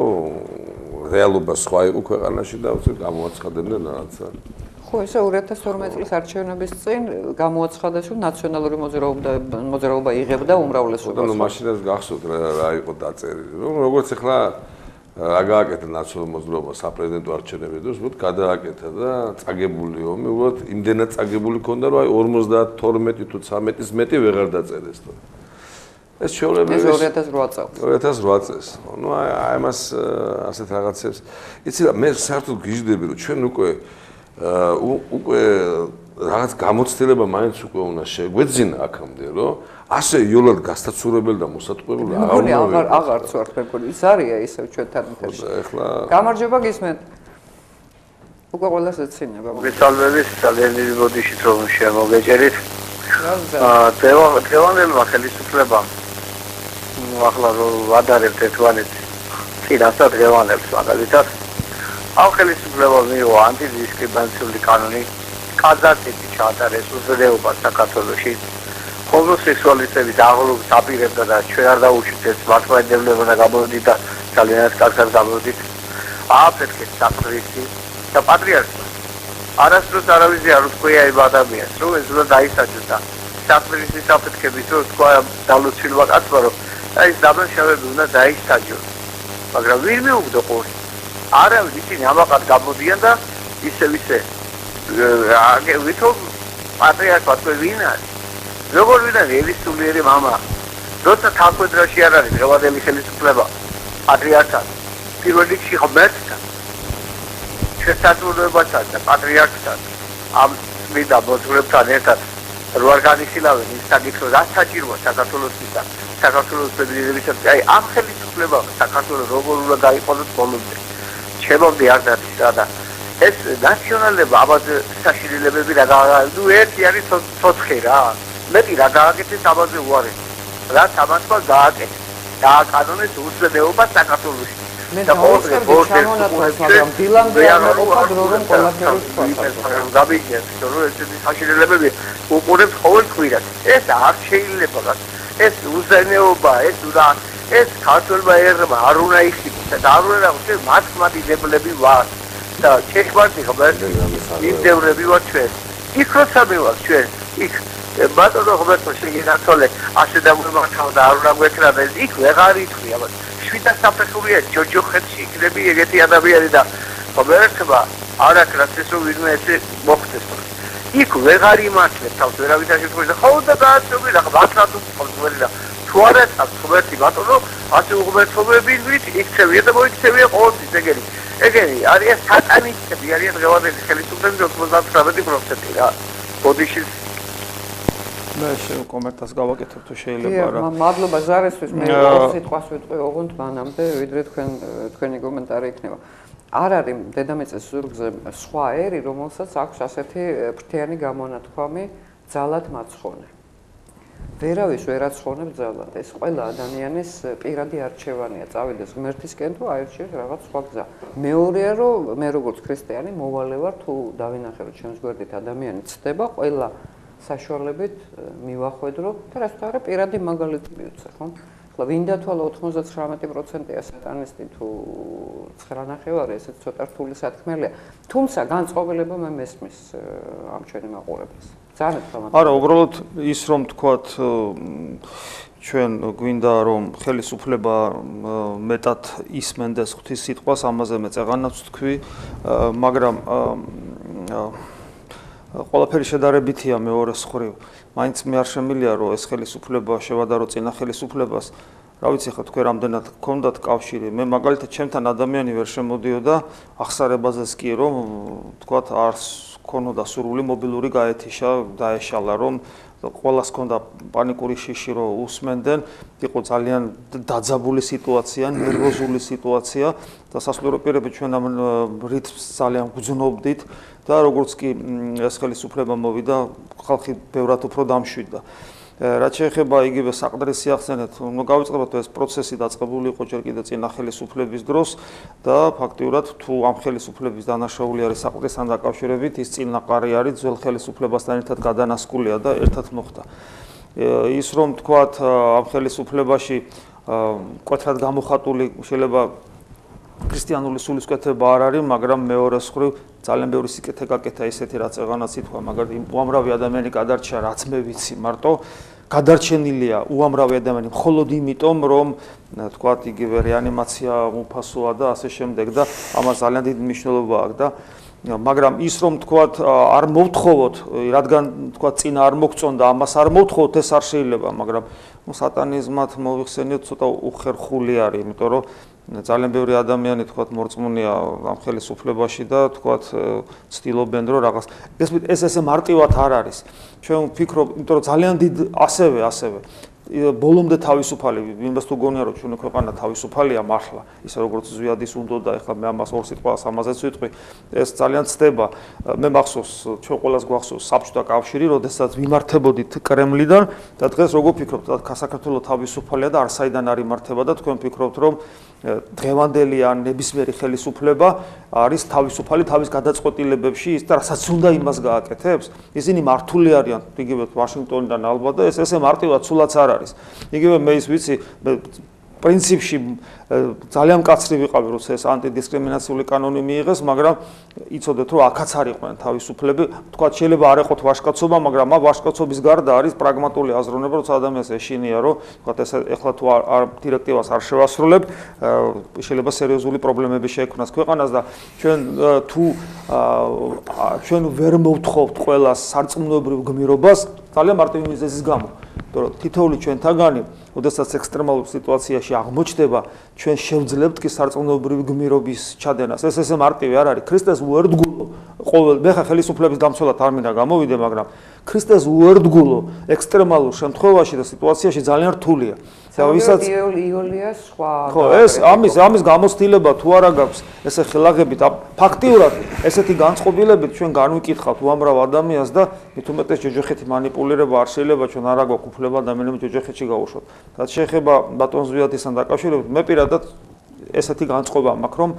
რეალობა სხვა იყო ქვეყანაში და გამოაცხადებდნენ რაღაცა. ხო, ესე 2012 წლის არჩევნების წინ გამოაცხადეს, რომ ნაციონალური მოძრაობა იღებდა უმრავლესობას. და მაშინაც გახსოვთ რა იყო დაწერილი. რომ როგორც ახლა რა გააკეთა ნაციონალურ მოძრაობა საპრეზიდენტო არჩევნების დროს, უბრალოდ გადააკეთა და წაგებული ომი, უბრალოდ იმდენად წაგებული ქონდა, რომ აი 52 თუ 13-ის მეტი ვეღარ დაწერეს თორე. ეს ჩვეულებრივი 2008 წელს. 2008 წელს. ნუ აი ამას ასეთ რაღაცებს. იცი რა, მე საერთოდ გიждდები, რომ ჩვენ უკვე რაღაც გამოცდილება მაინც უკვე უნდა შეგვეძინა აქამდე, რომ ასე იოლად გასტაცურებელი და მოსატყუებელი აღარც ვარ თქვენ ის არია ისევ ჩვენთან ეთერში. ეხლა გამარჯობა გისმენთ. უკვე ყველას ეცინება. მოგესალმებით, ძალიან დიდი ბოდიშით რომ შემოგეჭერით. დღევანდელმა ხელისუფლებამ ახლა რომ ვადარებთ ერთმანეთს წინასწარ დღევანდელს მაგალითად ამ ხელისუფლებამ მიიღო ანტიდისკრიმინაციული კანონი კაზაკეთი ჩაატარეს უზრეობა საქართველოში ჰომოსექსუალისტების აღლობის აპირებდა და ჩვენ არ დაუშვით მართლმადიდებლებმა და გამოდით და ძალიან კარგად გამოდით ააფეთქეთ საფრთხე და პატრიარქმა არასდროს არავის არ უთქვია იმ ადამიანს რომ ეს უნდა დაისაჯოს და საფრთხის საფეთქების რო თქვა დალოცილმა კაცმა რომ აი დაბანშავები უნდა დაისაჯოს მაგრამ ვინ მიუგდო ყოველს არავის ისინი ამაყად გამოდიან და ისე ვითომ პატრიარქმა თქვა ვინ არის როგორ ვიდა ელისულიერი мама როცა თაგვედრაში არ არის დღევანდელი ხელისუფლება პატრიარქად პირველ რიგში ღმერთთან შესაძლებლობასთან და პატრიარქთან ამ წმინდა მოძღვრებთან ერთად რო არ განიხილავენ ის საკითხი რა საჭიროა საქართველოსთვის საქართველოს პრეზიდენტის აი ამ ხელისუფლებამ საქართველოს როგორ უნდა გაიყენოს ბოლომდე ჩემამდე არ დადის და ეს ნაციონალებმა ამაზე საშინელებები რა ნუ ერთი არის ცოცხი რა მეტი რა გააკეთეს ამაზე უარი რა თამაშმა გააკეთეს დააკანონეს უზრეობა საქართველოში მე დავუწყებდი ჩამონათვალს მაგრამ დილამდე არ მოყვა დრო რომ ყველაფერი თქვა გამიგეს რომ ესეთი საშინელებები უყურებს ყოველ კვირას ეს არ შეიძლება ეს უზრეობა ეს ქართველმა ერმა არ უნდა იხილოს და არ უნდა რაღაც მართლმადიდებლები ვარ და ჩეხმართი ღმერთი იმდევრები ვარ ჩვენ იქ როცა მივარ ჩვენ იქ ბატონო ღმერთო შეგინაცოლე ასე დამემართავ და არ უნდა გვეკრადეს იქ ვეღარ ითქვი აბა შვიდა საფეხურია ჯოჯოხეთში იქნები ეგეთი ადამიანი და ღმერთმა არ აკრას ეს რომ ვინმე ესე მოხდეს იქ ვეღარ იმართლებ თავს ვერავით არ შეგვიძლია ხო და გააცნობი რა ბათრად უყურებელი და თუ არ ეთავს ღმერთი ბატონო ასე უღმერთობები ვით იქცევია და მოიქცევია ყოველთვის ეგენი არის სატანისტები არიან დღევანდელი ხელისუფლების 99% რა ბოდიშის მე კომენტარს გავაკეთებ თუ შეიძლება რა მადლობა ზარესთვის მე სიტყვას ვიტყვი ოღონდ მანამდე ვიდრე თქვენი კომენტარი იქნება არ არის დედამიწის ზურგზე სხვა ერი რომელსაც აქვს ასეთი ფრთიანი გამონათქვამი ძალად მაცხონე ვერავის ვერ აცხონებს ძალად ეს ყველა ადამიანის პირადი არჩევანია წავიდეს ღმერთისკენ თუ აირჩიოს რაღაც სხვა გზა მეორეა რომ მე როგორც ქრისტიანი მოვალე ვარ თუ დავინახე რომ ჩემს გვერდით ადამიანი ცდება ყველა საშუალებით მივახვედრო და რასაც არა პირადი მაგალითი მივცე ხო ხლა ვინ დათვალა 99%-ია სატანისტი თუ 9.5 ესეც ცოტა რთული სათქმელია თუმცა განწყობილება მე მესმის ამ ჩვენი მაყურებელს ძალიან თამამად არა უბრალოდ ის რომ თქვათ ჩვენ გვინდა რომ ხელისუფლება მეტად ისმენდეს ღვთის სიტყვას ამაზე მე წეღანაც თქვი მაგრამ ყველაფერი შედარებითია მეორეს ხრივ. მაინც მე არ შემილია რომ ეს ხელისუფლება შევადარო წინა ხელისუფლებას. რა ვიცი ხა თქვენ რამდენად გქონდათ კავშირი. მე მაგალითად ჩემთან ადამიანი ვერ შემოდიოდა ახსარებაზეც კი რომ თქვათ არ ქონოდა სურვილი მობილური გაეთიშა, დაეშალა რომ ყველას ქონდა პანიკური შიში რომ უსმენდნენ, იყო ძალიან დაძაბული სიტუაცია, ნერვოზული სიტუაცია და სასულიერო პირები ჩვენ ამ რიტმს ძალიან გძნობდით და როგორც კი ეს ხელისუფლება მოვიდა, ხალხი ბევრად უფრო დამშვიდდა. რაც შეეხება იგივე საყდრის სიახსენეთ, გავიწყებოთ ეს პროცესი დაწყებული იყო ჯერ კიდევ წინა ხელისუფლების დროს და ფაქტიურად თუ ამ ხელისუფლების დანაშაული არის საყდრისთან დაკავშირებით, ის წინაყარი არის ძველ ხელისუფლებასთან ერთად გადანასკულია და ერთად მოხდა. ის რომ თქვათ ამ ხელისუფლებაში მკვეთრად გამოხატული შეიძლება ქრისტიანული სულისკვეთება არ არის, მაგრამ მეორე მხრივ ძალიან ბევრი სიკეთე გაკეთა ისეთი რაც ეღანაც ითქვა, მაგრამ უამრავი ადამიანი გადარჩა, რაც მე ვიცი მარტო გადარჩენილია უამრავი ადამიანი მხოლოდ იმიტომ, რომ თქვათ იგივე რეანიმაცია უფასოა და ასე შემდეგ და ამას ძალიან დიდი მნიშვნელობა აქვს და მაგრამ ის რომ თქვათ არ მოვთხოვოთ, რადგან თქვათ წინა არ მოგწონდა, ამას არ მოვთხოვოთ, ეს არ შეიძლება, მაგრამ სატანიზმად მოვიხსენიოთ ცოტა უხერხული არის, იმიტომ რომ ძალიან ბევრი ადამიანი თქვათ მორწმუნეა ამ ხელისუფლებაში და თქვათ ცდილობენ რომ რაღაც ეს ესე მარტივად არ არის. ჩვენ ვფიქრობ, იმიტომ რომ ძალიან დიდ ასევე ბოლომდე თავისუფალი, იმას თუ გონია რომ ჩვენი ქვეყანა თავისუფალია მართლა, ისე როგორც ზვიადის უნდა და ეხლა მე ამას ორ სიტყვას ამაზეც ვიტყვი, ეს ძალიან ცდება. მე მახსოვს, ჩვენ ყველას გვახსოვს საბჭოთა კავშირი, როდესაც ვიმართებოდით კრემლიდან და დღეს როგორ ფიქრობთ, საქართველოს თავისუფალია და არ საიდან არ იმართება და თქვენ ფიქრობთ, რომ დღევანდელი ან ნებისმიერი ხელისუფლება არის თავისუფალი თავის გადაწყვეტილებებში ის და რასაც უნდა იმას გააკეთებს. ისინი მართული არიან, იგივე ვაშინგტონიდან ალბათ და ეს ესე მარტივად სულაც არ არის. იგივე მე ის ვიცი, პრინციპში ძალიან მკაცრი ვიყავი, როცა ეს ანტიდისკრიმინაციული კანონი მიიღეს, მაგრამ იცოდეთ, რომ აქაც არ იყვნენ თავისუფლები. თქვათ, შეიძლება არ ეყოთ ვაჟკაცობა, მაგრამ ამ ვაჟკაცობის გარდა არის პრაგმატული აზროვნება, როცა ადამიანს ეშინია, რომ თქვათ, ეს ეხლა თუ დირექტივას არ შევასრულებთ, შეიძლება სერიოზული პრობლემები შეექმნას ქვეყანას და ჩვენ ვერ მოვთხოვთ ყველას სარწმუნოებრივ გმირობას ძალიან მარტივი მიზეზის გამო. თითოეული ჩვენთაგანი, როდესაც ექსტრემალურ სიტუაციაში აღმოჩნდება, ჩვენ შევძლებთ კი სარწმუნოებრივი გმირობის ჩადენას. ეს ესე მარტივი არ არის. ქრისტეს უერთგულო ყოველ მე ხა ხელისუფლების დამცველად არ მინდა გამოვიდე, მაგრამ ქრისტეს უერთგულო ექსტრემალურ შემთხვევაში და სიტუაციაში ძალიან რთულია. და ვისაც იოლია სხვა ხო ეს ამის გამოცდილება თუ არა გაქვს ესე ხელაღებით ფაქტიურად ესეთი განწყობილებით ჩვენ განვიკითხავთ უამრავ ადამიანს და მით უმეტეს ჯოჯოხეთი მანიპულირება არ შეიძლება ჩვენ არა გვაქვს უფლება ადამიანებს ჯოჯოხეთში გავუშვოთ. რაც შეეხება ბატონ ზვიადისთან დაკავშირებით მე პირადად ესეთი განწყობა მაქვს რომ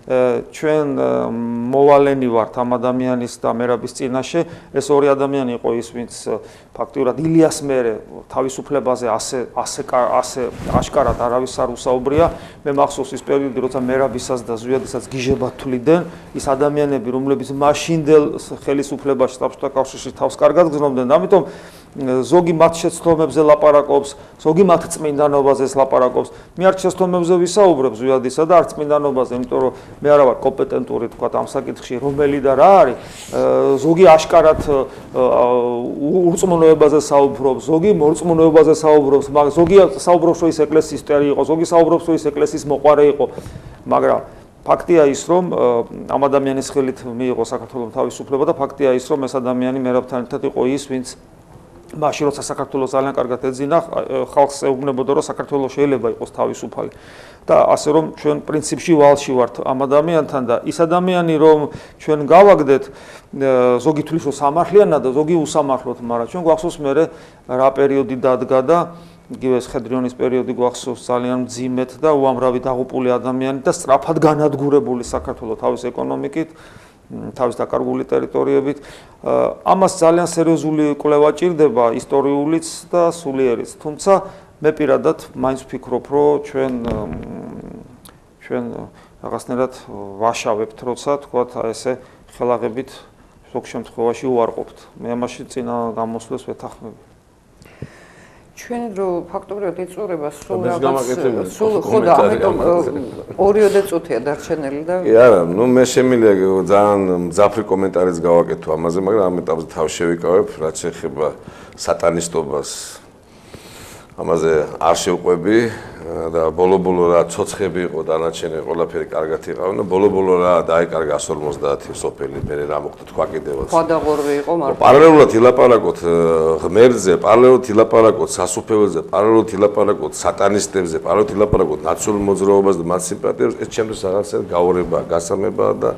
ჩვენ მოვალენი ვართ ამ ადამიანის და მერაბის წინაშე ეს ორი ადამიანი იყო ის ვინც ფაქტიურად ილიას მერე თავისუფლებაზე ასე აშკარად არავის არ უსაუბრია მე მახსოვს ის პერიოდი როცა მერაბისაც და ზვიადისაც გიჟებად თვლიდნენ ის ადამიანები რომლებიც მაშინდელ ხელისუფლებაში საბჭოთა კავშირში თავს კარგად გრძნობდნენ ამიტომ ზოგი მათ შეცდომებზე ლაპარაკობს, ზოგი მათ წმინდანობაზე ლაპარაკობს. მე არ შეცდომებზე ვისაუბრებ ზვიადისა და არ წმინდანობაზე, იმიტომ რომ მე არა ვარ კომპეტენტური თქვა ამ საკითხში, რომელი და რა არის. ზოგი აშკარად ურწმუნოებაზე საუბრობს, ზოგი მორწმუნოებაზე საუბრობს, მაგრამ ზოგი საუბრობს, რომ ის ეკლესიისტერი იყო, ზოგი საუბრობს, რომ ის ეკლესიის მოყვარე იყო, მაგრამ ფაქტია ის, რომ ამ ადამიანის ხელით მიიღო საქართველოს თავისუფლება და ფაქტია ის, რომ ეს ადამიანი მერაბთან ერთად იყო ის, ვინც მაშინ როცა საქართველოს ძალიან კარგად ეძინა, ხალხს ეუბნებოდა, რომ საქართველოს შეიძლება იყოს თავისუფალი. და ასე რომ ჩვენ პრინციპში ვალში ვართ ამ ადამიანთან და ის ადამიანი რომ ჩვენ გავაგდეთ, ზოგი თვლის რომ სამართლიანად და ზოგი უსამართლოდ, მაგრამ ჩვენ გვახსოვს მე რა პერიოდი დადგა და იგივე ხედრიონის პერიოდი გვახსოვს ძალიან მძიმედ და უამრავი დაღუპული ადამიანი და სწრაფად განადგურებული საქართველოს თავის ეკონომიკით. თავის დაკარგული ტერიტორიებით. ამას ძალიან სერიოზული კვლევა ჭირდება, ისტორიულიც და სულიერიც. თუმცა მე პირადად მაინც ვფიქრობ, რომ ჩვენ რაღაცნაირად ვაშავებთ, როცა თქვათ ესე ხელაღებით ზოგ შემთხვევაში უარყოფთ. მე ამაში წინა გამოსვლას ვეთანხმები. ჩვენ რო ფაქტობრივად იწურება სულ ხო და ამიტომ ორიოდე წუთია დარჩენილი და კი არა, მე შემიძლია ძალიან მძაფრი კომენტარიც გავაკეთო ამაზე, მაგრამ ამ ეტაპზე თავი შევიკავებ, რაც შეეხება სატანისტობას. ამაზე არ შევყვები და ბოლო-ბოლო რა ცოცხები იყო დანარჩენი ყველაფერი კარგად იყავნა, ბოლო-ბოლო რა დაეკარგა 150 სოფელი, მე რა მოხდა თქვა კიდევაც. ქვადაღორვე იყო მარტო. პარალელურად ილაპარაკოთ ღმერთზე, პარალელურად ილაპარაკოთ სასופველზე, პარალელურად ილაპარაკოთ სატანისტებზე, პარალელურად ილაპარაკოთ ნაციონალურ მოძრაობას და მათ სიმპათიებს, ეს ჩემთვის რაღაცა გაურება, გასამება და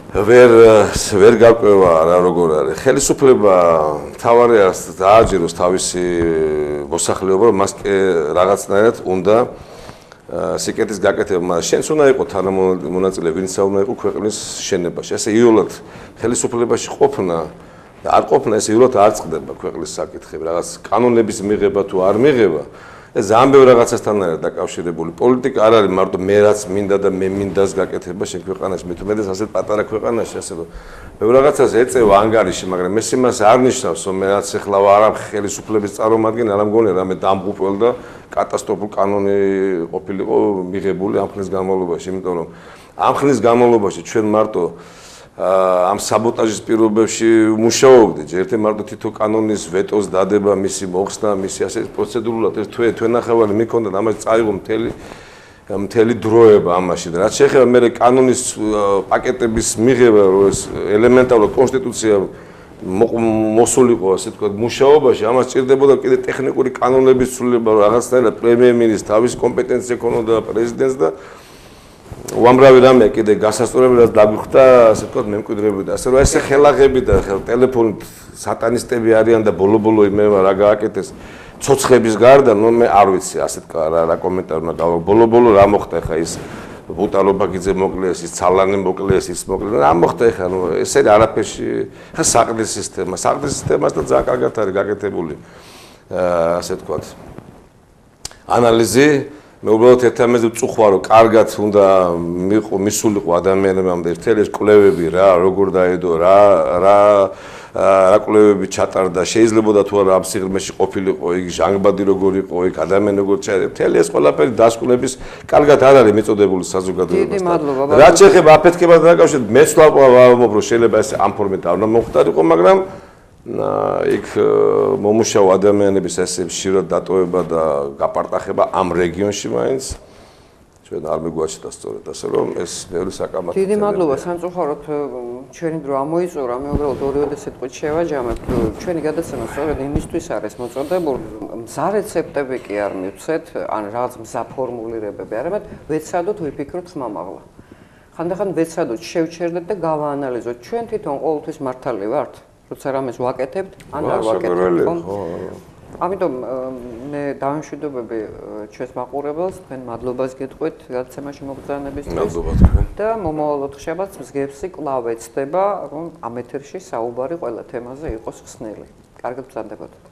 ვერ გაკვევა რა როგორ არის. ხელისუფლება თავარი არის დააჯეროს თავისი მოსახლეობა, მას რაღაცნაირად უნდა სიკეთის გაკეთება, მაგრამ შენც უნდა იყო თანამონაწილე, ვინც უნდა იყო ქვეყნის შენებაში. ესე იოლად ხელისუფლებაში ყოფნა და არ ყოფნა, ესე იოლად არ წყდება ქვეყნის საკითხები, რაღაც კანონების მიღება თუ არ მიღება. ეს ძალიან ბევრ რაღაცასთან არის დაკავშირებული. პოლიტიკა არ არის მარტო მე რაც მინდა და მე მინდას გაკეთება შენ ქვეყანაში, მე თუმცა ასეთ პატარა ქვეყანაში ასე რომ ბევრ რაღაცას ეწევა ანგარიში, მაგრამ ეს იმას არ ნიშნავს, რომ მე რაც ახლა ვარ ხელისუფლების წარმომადგენელი, არ მგონია რამე დამღუპველ და კატასტროფულ კანონი ყოფილიყო მიღებული ამ ხნის განმავლობაში, იმიტომ რომ ამ ხნის განმავლობაში ჩვენ მარტო ამ საბოტაჟის პირობებში მუშაობდით. ერთი მარტო თითო კანონის ვეტოს დადება, მისი მოხსნა, მისი ასე პროცედურულად ეს თვენახევარი მიქონდა, ამას წაიღო მთელი დროება ამაში. და რაც შეეხება მე კანონის პაკეტების მიღება, რომ ეს ელემენტარულად კონსტიტუცია მოსულიყო, ასე თქვა, მუშაობაში, ამას ჭირდებოდა კიდე ტექნიკური კანონების ცვლილება, რომ რაღაცნაირად პრემიერ-მინისტრს თავის კომპეტენცია ქონოდა პრეზიდენტს და უამრავი რამე კიდე გასასწორებლად დაგვიხვდა, ასე ვთქვათ, მემკვიდრეები და ასე რომ ესე ხელაღები და ტელეფონით სატანისტები არიან და ბოლო-ბოლო მე რა გააკეთეს ცოცხების გარდა, ნუ მე არ ვიცი, ასე თქვა რა კომენტარი უნდა გავაკეთო. ბოლო-ბოლო რა მოხდა ხა ის ბუტალობაგიძე მოკლეს, ის ცალანი მოკლეს, ის მოკლეს. რა მოხდა ხა, ნუ ესე არაფერში ხა საყდრის სისტემასთან ძალიან კარგად არის გაკეთებული. ასე ვთქვათ. ანალიზი მე უბრალოდ ერთამეზე ვწუხვა რომ კარგად უნდა მისულიყო ადამიანებამდე ერთელი ეს კვლევები რა როგორ დაედო რა კვლევები ჩატარდა შეიძლებოდა თუ არა ამ სიღრმეში ყოფილიყო იგი ჟანგბადი როგორ იყო იქ ადამიანი როგორ ჩაერე მთელი ეს ყველაფერი დასკვნების კარგად არ არის მიწოდებული საზოგადოებასთან. დიდი მადლობა. რაც ეხება აფეთქებასთან დაკავშირებით მეც ვამბობ რომ შეიძლება ეს ამ ფორმით არ უნდა მოხდარიყო, მაგრამ იქ მომუშავე ადამიანების ესე ხშირად დატოვება და გაპარტახება ამ რეგიონში მაინც ჩვენ არ მიგვაჩნდა სწორედ ასე რომ ეს მეორე საკამათო. დიდი მადლობა სამწუხაროდ ჩვენი დრო ამოიწურა, მე უბრალოდ ორივე სიტყვით შევაჯამებ. ჩვენი გადაცემა სწორედ იმისთვის არის მოწოდებული, მზა რეცეპტები კი არ მივცეთ, ან რაღაც მზა ფორმულირებები, არამედ ვეცადოთ ვიფიქროთ ხმამაღლა. ხანდახან ვეცადოთ შევჩერდეთ და გავაანალიზოთ ჩვენ თვითონ ყოველთვის მართალი ვართ? როცა რამეს ვაკეთებთ, ან არ ვაკეთებთ, ხო? ამიტომ მე დავამშვიდობები ჩვენს მაყურებელს, თქვენ მადლობას გეტყვით გადაცემაში მობრძანებისთვის. მადლობა თქვენ. და მომავალ ოთხშაბათს მსგავსი კვლავ ეცდება, რომ ამ ეთერში საუბარი ყველა თემაზე იყოს ხსნელი. კარგად ბრძანდებოდეთ.